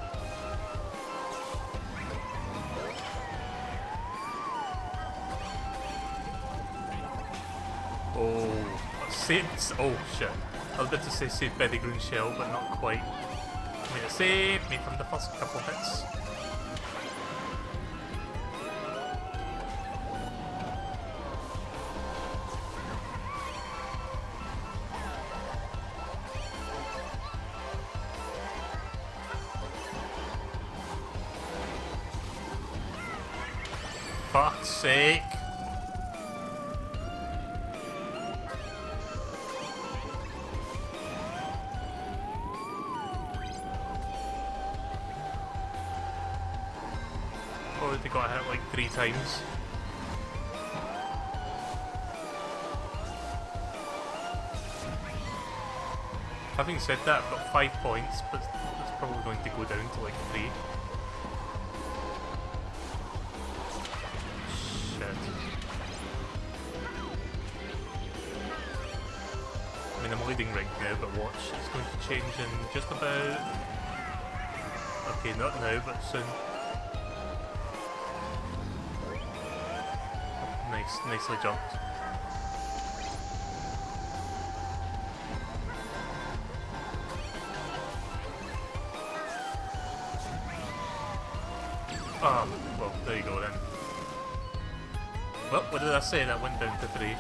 Oh, saved! Oh shit. I was about to say saved by the green shell, but not quite. I mean, it saved me from the first couple hits. Fuck's sake! Oh, they got hit like 3 times. Having said that, I've got 5 points, but it's probably going to go down to like 3. I mean, I'm leading right now, but watch, it's going to change in just about... Okay, not now, but soon. Nice, nicely jumped. Ah, well, there you go then. Well, what did I say? That went down to 3.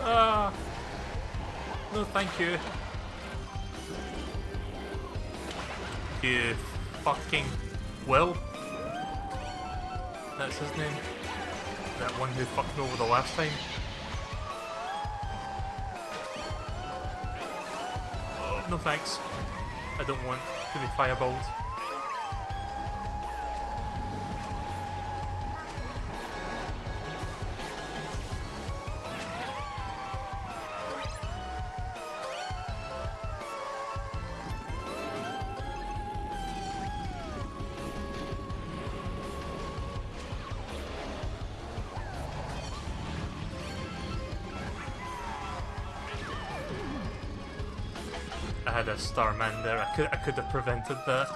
Ah! No, thank you. You fucking Will? That's his name. That one who fucked me over the last time. Oh, no thanks. I don't want to be fireballed. I had a Starman there. I could have prevented that.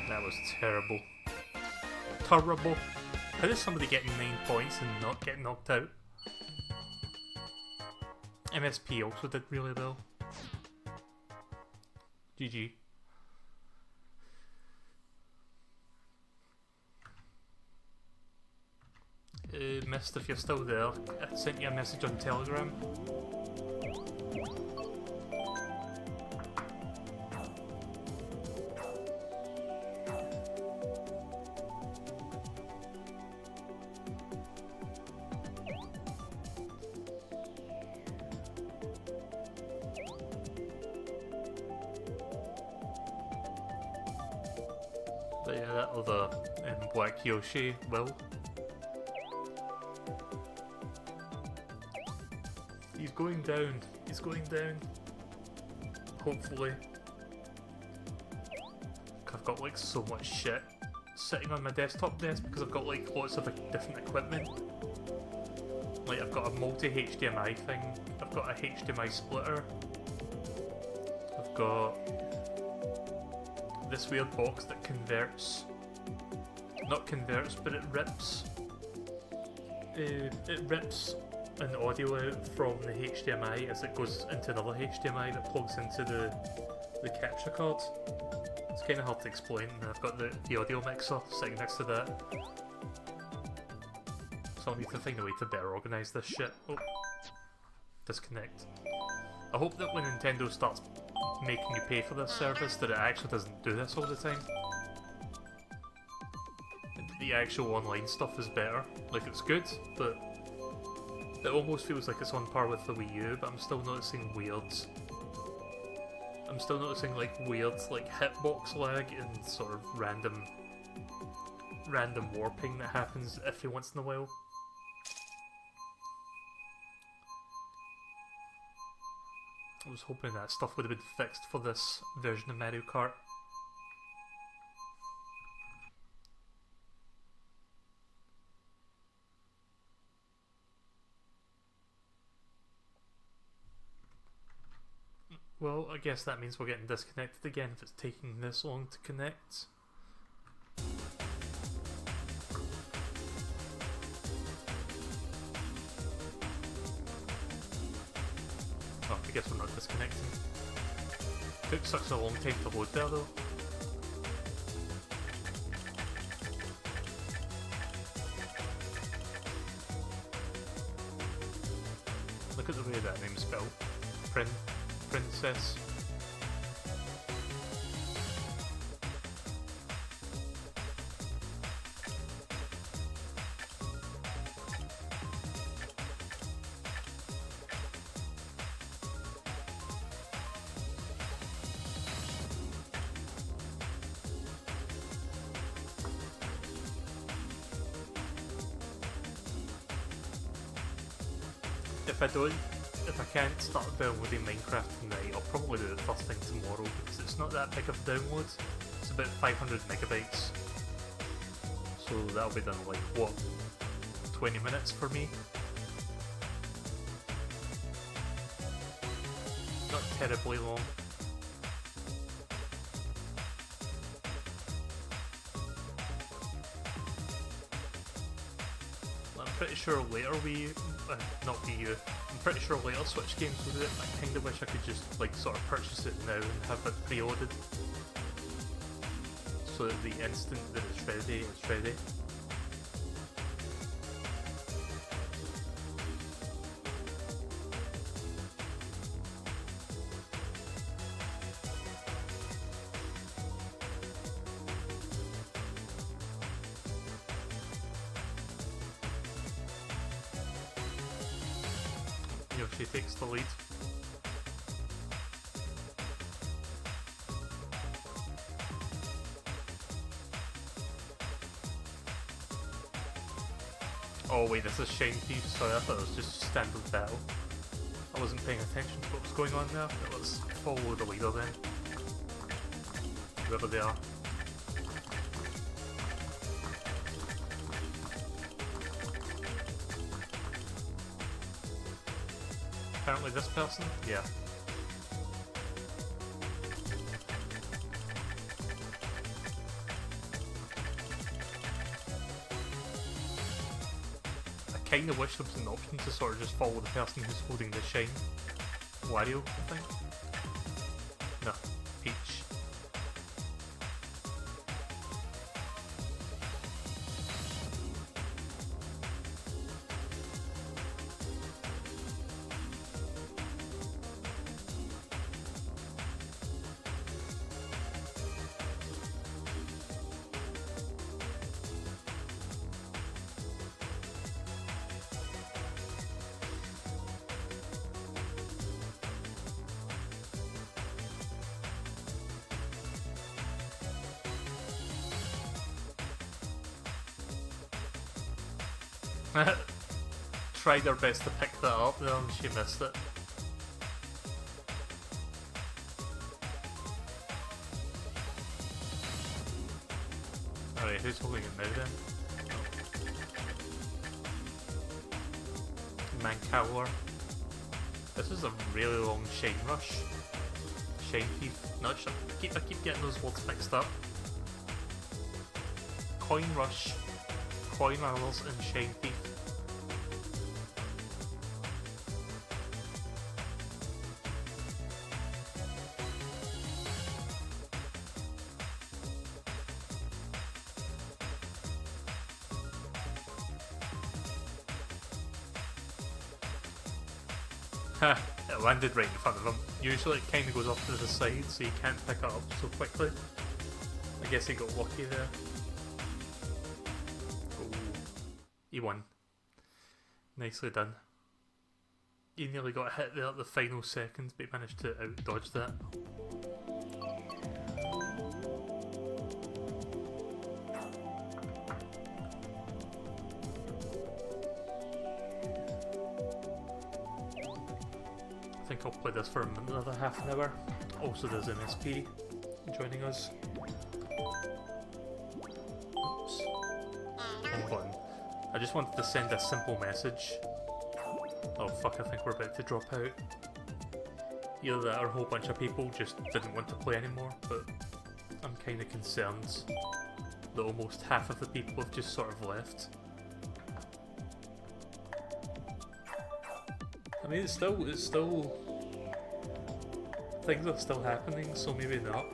That was terrible. Terrible. How does somebody get 9 points and not get knocked out? MSP also did really well. GG. Missed, if you're still there, I sent you a message on Telegram. But yeah, that other Black Yoshi will. He's going down. He's going down. Hopefully. I've got like so much shit sitting on my desktop desk because I've got like lots of different equipment. Like I've got a multi-HDMI thing. I've got a HDMI splitter. I've got this weird box that converts, not converts, but it rips. It rips an audio out from the HDMI as it goes into another HDMI that plugs into the capture card. It's kind of hard to explain. I've got the audio mixer sitting next to that, so I'll need to find a way to better organise this shit. Oh, disconnect. I hope that when Nintendo starts making you pay for this service that it actually doesn't do this all the time. The actual online stuff is better. Like, it's good, but it almost feels like it's on par with the Wii U, but I'm still noticing weird. I'm still noticing like weird like hitbox lag and sort of random random warping that happens every once in a while. I was hoping that stuff would have been fixed for this version of Mario Kart. Well, I guess that means we're getting disconnected again if it's taking this long to connect. Oh, I guess we're not disconnecting. Took such a long time to load there though. Look at the way that name's spelled. Princess. If I can't start downloading Minecraft tonight, I'll probably do it first thing tomorrow because it's not that big of a download. It's about 500 megabytes. So that'll be done in like, what, 20 minutes for me? Not terribly long. I'm pretty sure later not Wii U, I'm pretty sure later Switch games will do it. I kinda wish I could just like sort of purchase it now and have it pre-ordered. So that the instant that it's ready, it's ready. Yoshi takes the lead. Oh wait, this is Shane Thief, sorry, I thought it was just standard battle. I wasn't paying attention to what was going on there. Let's follow the leader then. Whoever they are. Apparently this person? Yeah. I kinda wish there was an option to sort of just follow the person who's holding the shine. Wario, I think? No, Peach. Tried her best to pick that up there and she missed it. Alright, who's holding it now then? Mancowler. This is a really long Shine Rush. Shine Thief. No, I keep getting those words mixed up. Coin Rush, Coin Arrows, and Shine Thief. It landed right in front of him. Usually it kind of goes off to the side so you can't pick it up so quickly. I guess he got lucky there. Oh, he won. Nicely done. He nearly got hit there at the final seconds, but he managed to out-dodge that. think I'll play this for another half an hour. Also there's MSP joining us. Oops. Wrong button. I just wanted to send a simple message. Oh fuck, I think we're about to drop out. Either that or a whole bunch of people just didn't want to play anymore, but I'm kinda concerned that almost half of the people have just sort of left. I mean, it's still, things are still happening, so maybe not.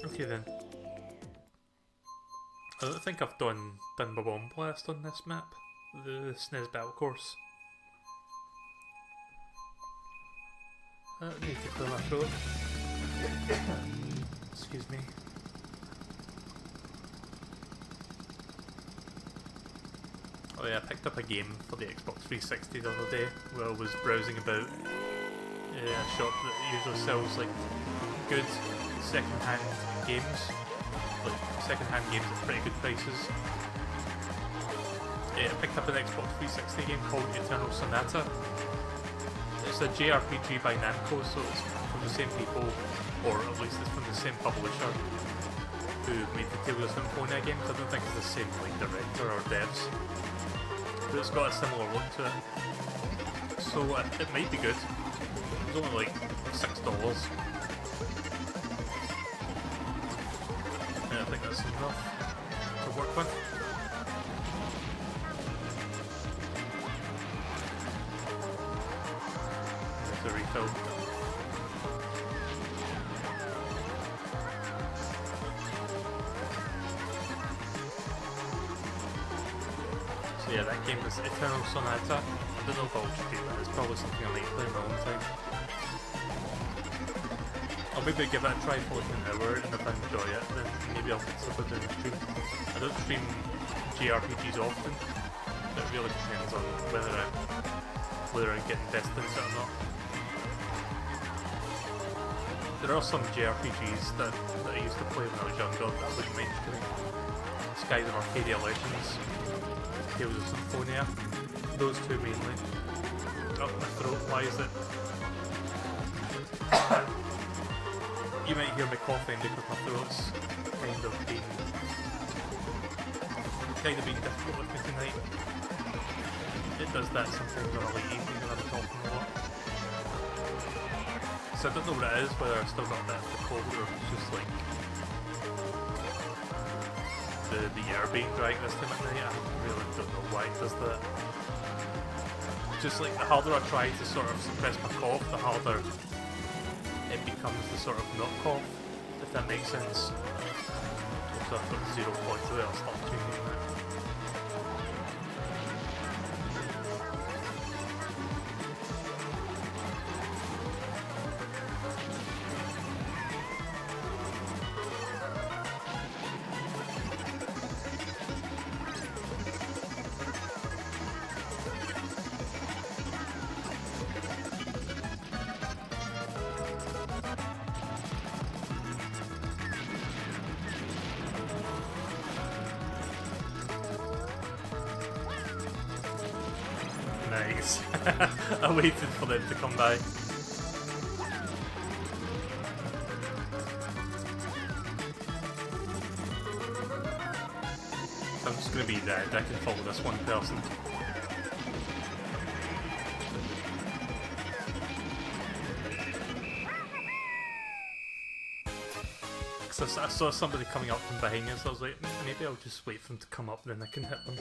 Okay then. I don't think I've done my bomb blast on this map, the SNES Battle Course. I need to clear my throat. Excuse me. Oh yeah, I picked up a game for the Xbox 360 the other day where I was browsing about a shop that usually sells like good second-hand games, like second-hand games at pretty good prices. I picked up an Xbox 360 game called Eternal Sonata. It's a JRPG by Namco, so it's from the same people, or at least it's from the same publisher who made the Tales of Symphonia games. I don't think it's the same like director or devs, but it's got a similar look to it. So it might be good. It's only like $6. And I think that's enough to work with. There's a refill. So yeah, that game is Eternal Sonata. I don't know if I'll repeat that, it's probably something I might play in my own time. I'll maybe give it a try for like an hour, and if I enjoy it, then maybe I'll consider doing a stream. I don't stream JRPGs often, but it really depends on whether I get invested into it or not. There are some JRPGs that I used to play when I was younger that I wouldn't mind doing. Skies of Arcadia Legends, Tales of Symphonia, those two mainly. Up my throat, why is it? You might hear me coughing because my throat's kind of being difficult with me tonight. It does that sometimes on a late evening when I'm talking a lot. So I don't know what it is, whether I've still got that the cold or it's just like the air being dry this time at night. I really don't know why it does that. Just like the harder I try to sort of suppress my cough, the harder it becomes the sort of not cough, if that makes sense. Also I've got 0 points there, I'll stop changing that. Nice. I waited for them to come by. I'm just gonna be dead. I can follow this one person. Because I saw somebody coming up from behind us, so I was like, maybe I'll just wait for them to come up, then I can hit them.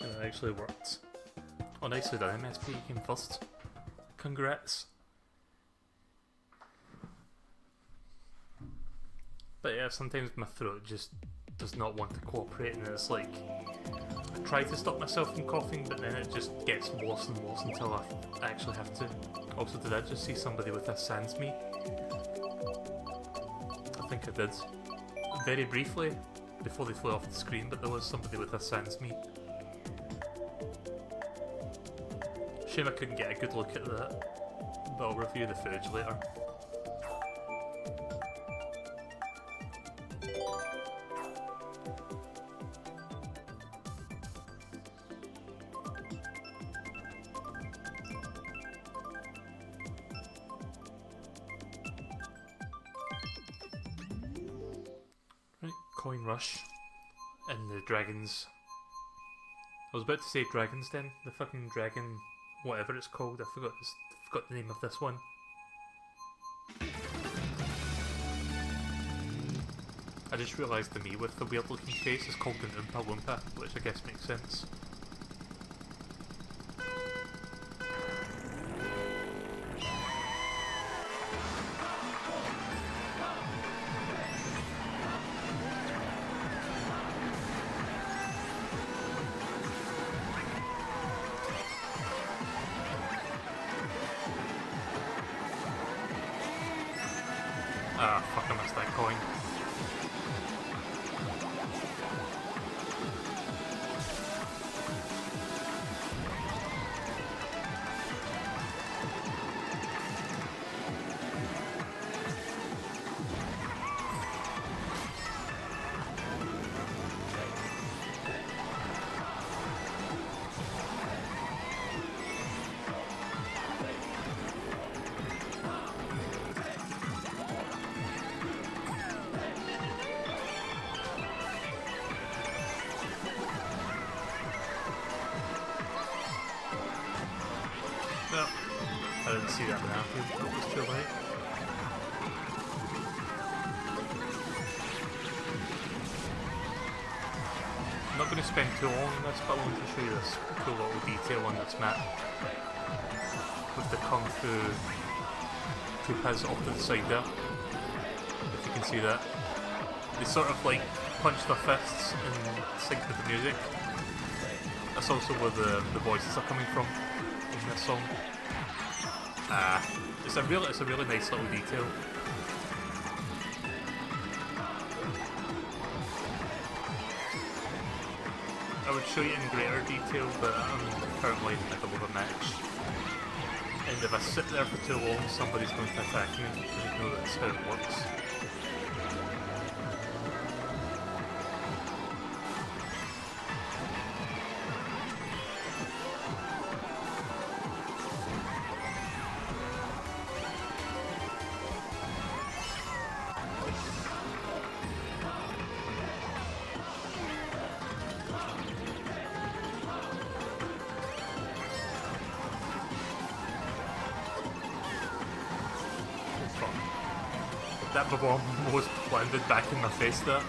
And it actually worked. Oh, nicely done, MSP came first. Congrats. But yeah, sometimes my throat just does not want to cooperate, and it's like I try to stop myself from coughing, but then it just gets worse and worse until I actually have to. Also, did I just see somebody with a sans me? I think I did. Very briefly, before they flew off the screen, but there was somebody with a sans me. Shame I couldn't get a good look at that, but I'll review the footage later. coin rush and the dragons. I was about to say Dragon's Den, the fucking dragon, whatever it's called. I forgot the name of this one. I just realised the me with the weird looking face is called an Oompa Loompa, which I guess makes sense. Ah, fuck, I missed that coin. No, I didn't see that one happen. It was too late. I'm not going to spend too long on this, but I want to show you this cool little detail on this map with the Kung Fu Koopas off to the side there. If you can see that. They sort of like punch their fists and sync with the music. That's also where the voices are coming from in this song. It's a really nice little detail. I would show you in greater detail, but I'm currently in the middle of a match. And if I sit there for too long, somebody's going to attack me, and you know that's how it works. That bomb almost landed back in my face there.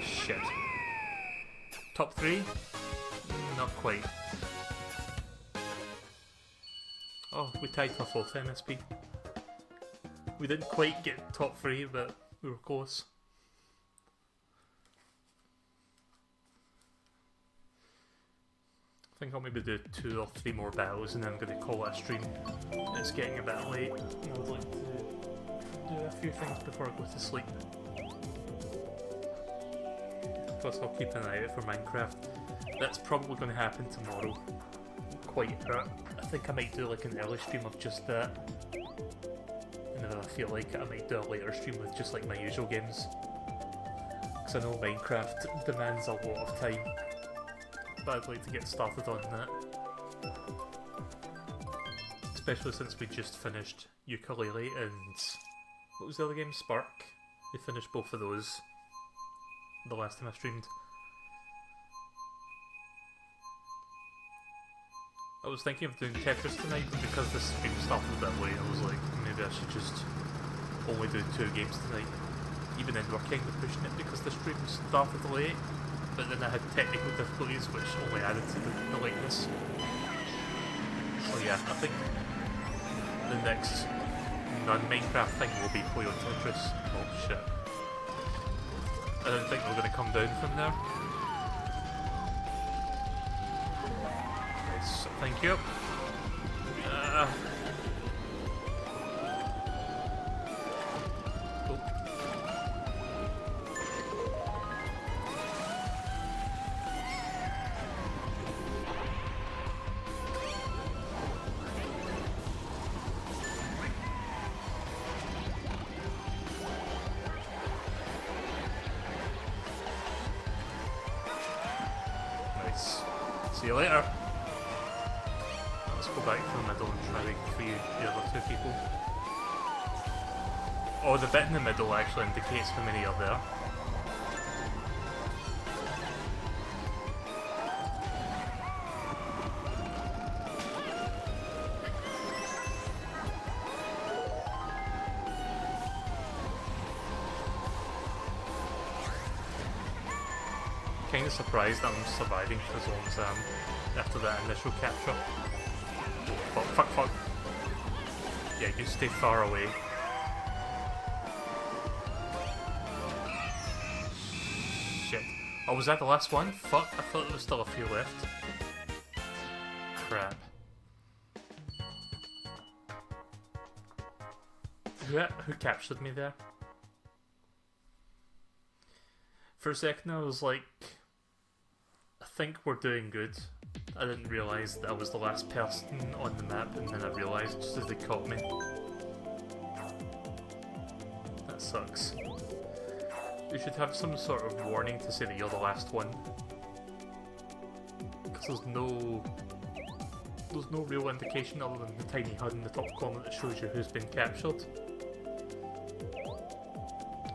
Shit. Top 3? Not quite. Oh, we tied for 4th MSP. We didn't quite get top 3, but we were close. I think I'll maybe do 2 or 3 more battles and then I'm going to call it a stream. It's getting a bit late and I would like to do a few things before I go to sleep. Plus I'll keep an eye out for Minecraft. That's probably going to happen tomorrow. I think I might do like an early stream of just that. And if I feel like it, I might do a later stream with just like my usual games. Because I know Minecraft demands a lot of time. But I'd like to get started on that. Especially since we just finished Ukulele and... what was the other game? Spark? We finished both of those the last time I streamed. I was thinking of doing Tetris tonight, but because this stream started a bit late, I was like, maybe I should just only do 2 games tonight. Even then, we're kind of pushing it because the stream started late, but then I had technical difficulties which only added to the lateness. So yeah, I think the next non-Minecraft thing will be Puyo Tetris. Oh shit. I didn't think we were going to come down from there. Nice, thank you. Oh. Nice. See you later. Let's go back to the middle and try to free the other two people. Oh, the bit in the middle actually indicates how many are there. Kinda surprised that I'm surviving for as long as I am after that initial capture. Fuck, fuck, fuck. Yeah, you stay far away. Shit. Oh, was that the last one? Fuck, I thought there was still a few left. Crap. Who captured me there? For a second I was like, I think we're doing good. I didn't realise that I was the last person on the map, and then I realised just as they caught me. That sucks. You should have some sort of warning to say that you're the last one. Because there's no real indication other than the tiny HUD in the top corner that shows you who's been captured.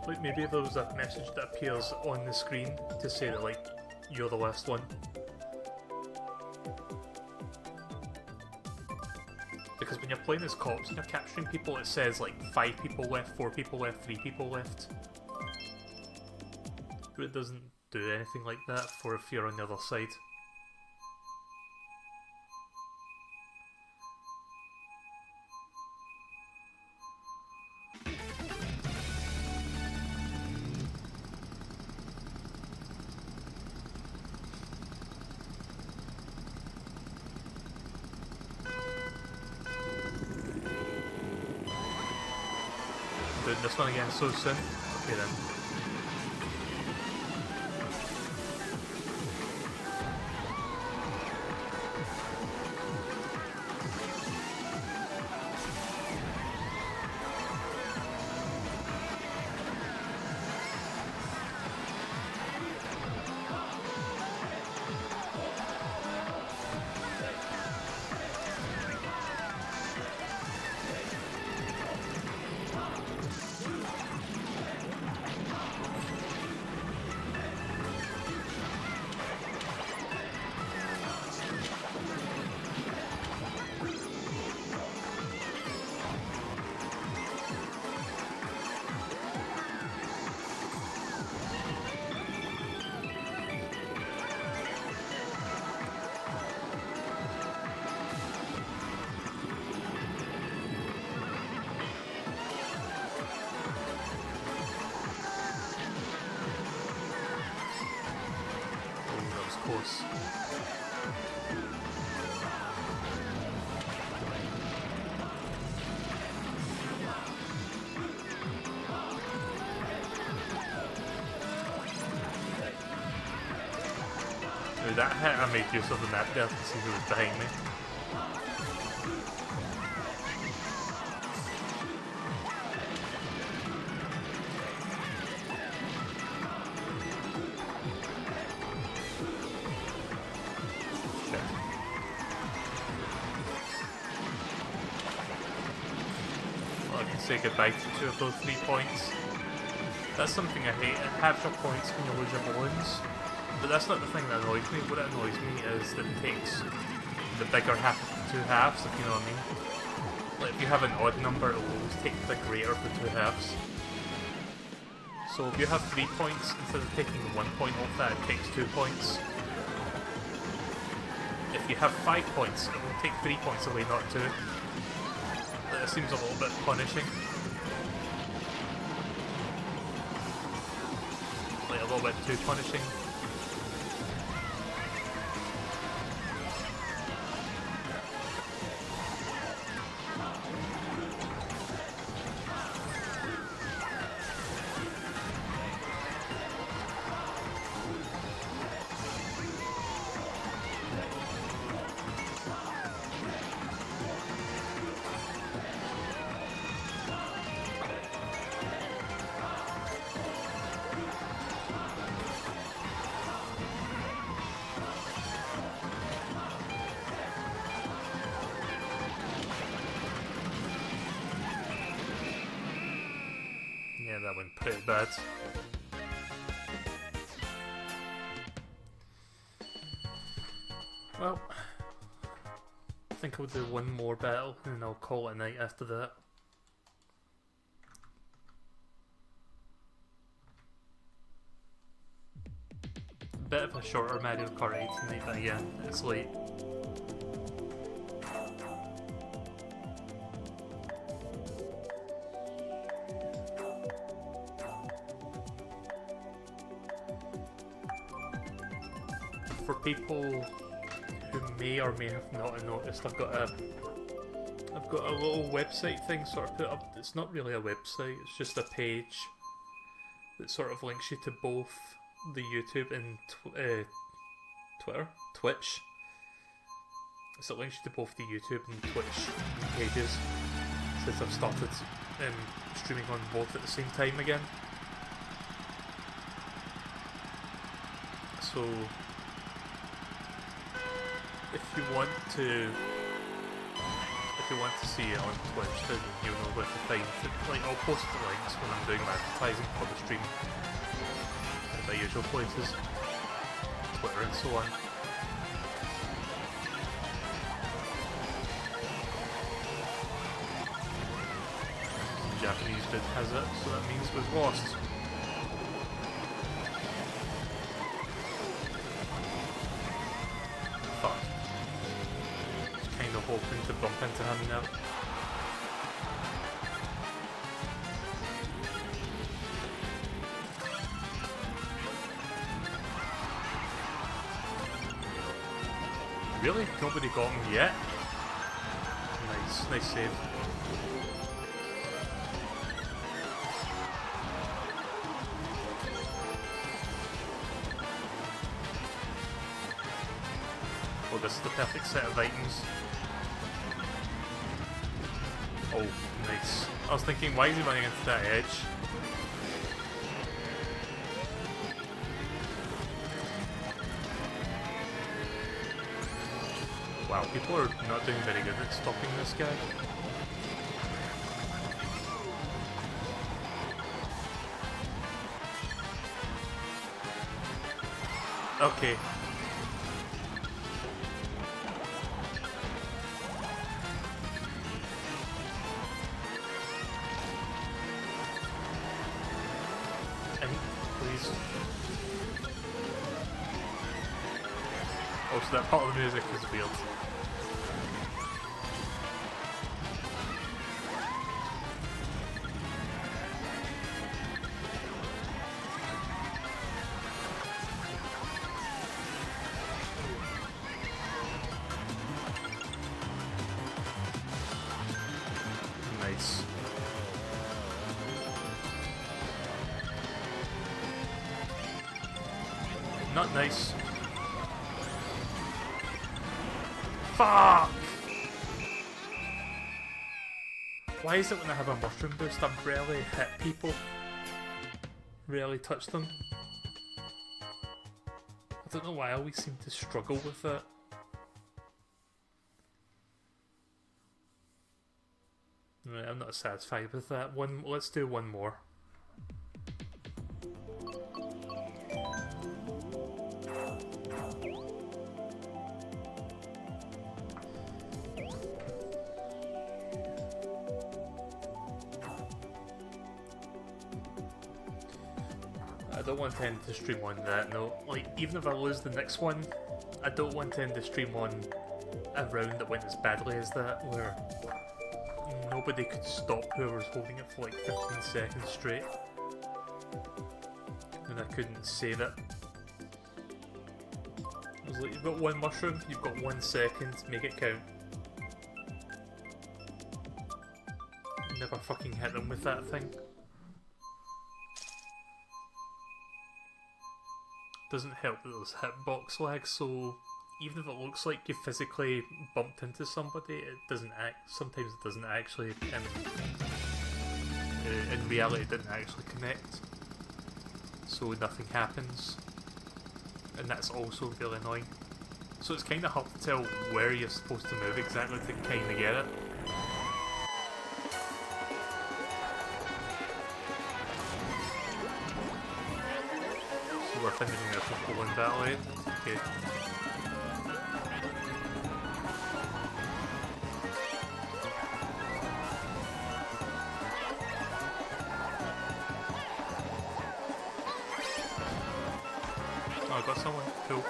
Like maybe there was a message that appears on the screen to say that like, you're the last one. Because when you're playing as cops and you're capturing people, it says like 5 people left, 4 people left, 3 people left. But it doesn't do anything like that for if you're on the other side. Doing this one again so soon. Okay then. Close. With that hit, I made use of the map there to see who was behind me. Say goodbye to 2 of those 3 points. That's something I hate. It halves your points when you lose your balloons. But that's not the thing that annoys me. What annoys me is that it takes the bigger half of the 2 halves, if you know what I mean. Like if you have an odd number, it will always take the greater of the 2 halves. So if you have 3 points, instead of taking 1 point off that, it takes 2 points. If you have 5 points, it will take 3 points away, not 2. It seems a little bit punishing. Like a little bit too punishing. That went pretty bad. Well, I think I'll do one more battle and then I'll call it a night after that. Bit of a shorter Mario Kart 8 tonight, but yeah, it's late. For people who may or may have not noticed, I've got a little website thing sort of put up. It's not really a website, it's just a page that sort of links you to both the YouTube and Twitch. So it links you to both the YouTube and Twitch pages, since I've started streaming on both at the same time again. So if you want to see it on Twitch, then you'll know where to find it. Like, I'll post the links when I'm doing my advertising for the stream at my usual places, Twitter and so on. The Japanese bid has it, so that means we've lost. Fuck. Kind of hoping to bump into him now. Really? Nobody got him yet? Nice, nice save. Oh, this is the perfect set of items. Oh, nice. I was thinking, why is he running into that edge? Wow, people are not doing very good at stopping this guy. Okay. Please. Oh, so that part of the music is weird. Nice. Not nice. Fuck! Why is it when I have a mushroom boost I rarely hit people? Rarely touch them? I don't know why I always seem to struggle with it. Right, I'm not satisfied with that. Let's do one more. I don't want to end the stream on that note. Like, even if I lose the next one, I don't want to end the stream on a round that went as badly as that, where nobody could stop whoever's holding it for like 15 seconds straight. And I couldn't save it. I was like, you've got one mushroom, you've got 1 second, make it count. Never fucking hit them with that thing. Doesn't help that there's hitbox lag, so even if it looks like you physically bumped into somebody, it doesn't sometimes it doesn't actually, in reality it didn't actually connect, so nothing happens, and that's also really annoying. So it's kind of hard to tell where you're supposed to move exactly to kind of get it. we're finishing this with Poland battle, eh? Okay. Oh, I got someone. Cool.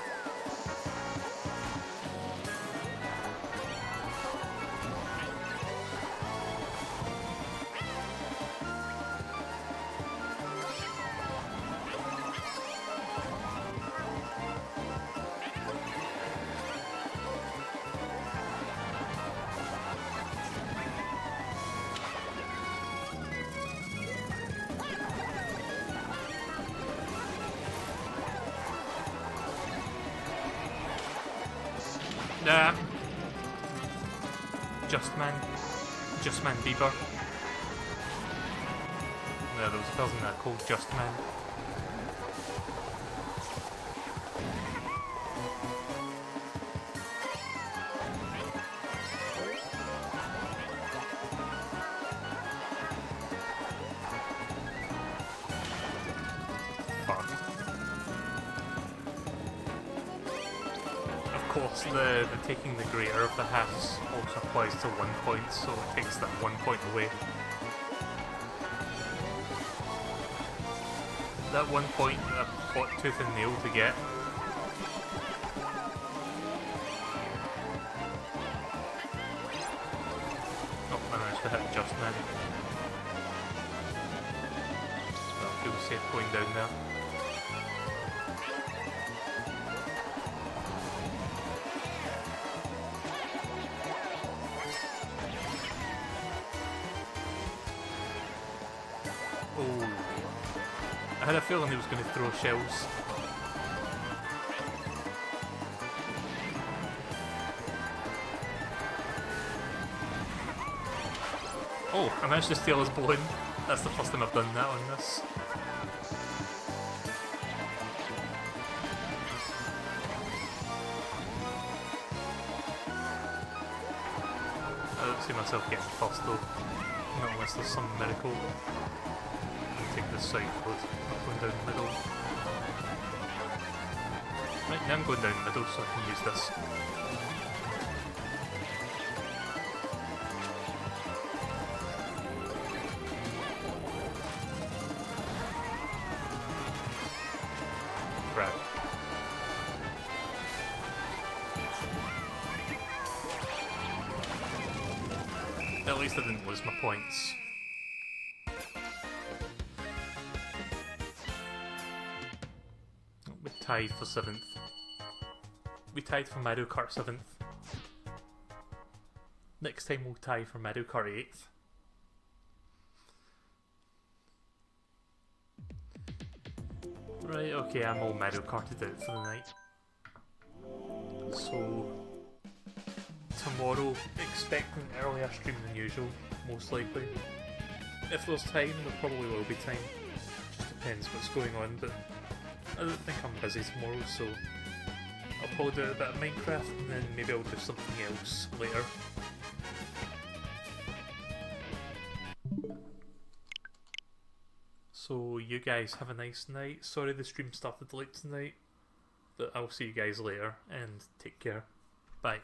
Nah. Just Man Bieber. No, there was a person there called Just Man. Fuck. Of course, the taking the greater of the halves also applies to 1 point, so it takes that 1 point away. That 1 point that I fought tooth and nail to get. Oh, I managed to hit Just Man. So I feel safe going down there. Oh, I had a feeling he was going to throw shells. Oh, I managed to steal his balloon. That's the first time I've done that on this. I don't see myself getting first though. Not unless there's some miracle. I'll take this side road, not going down the middle. Right, now I'm going down the middle so I can use this. Right. At least I didn't lose my points. We tied for 7th. We tied for Mario Kart 7th. Next time we'll tie for Mario Kart 8th. Right, okay, I'm all Mario Karted out for the night. So, tomorrow, expect an earlier stream than usual, most likely. If there's time, there probably will be time. Just depends what's going on, but I don't think I'm busy tomorrow, so I'll probably do a bit of Minecraft and then maybe I'll do something else later. So you guys have a nice night. Sorry the stream started late tonight, but I'll see you guys later and take care. Bye.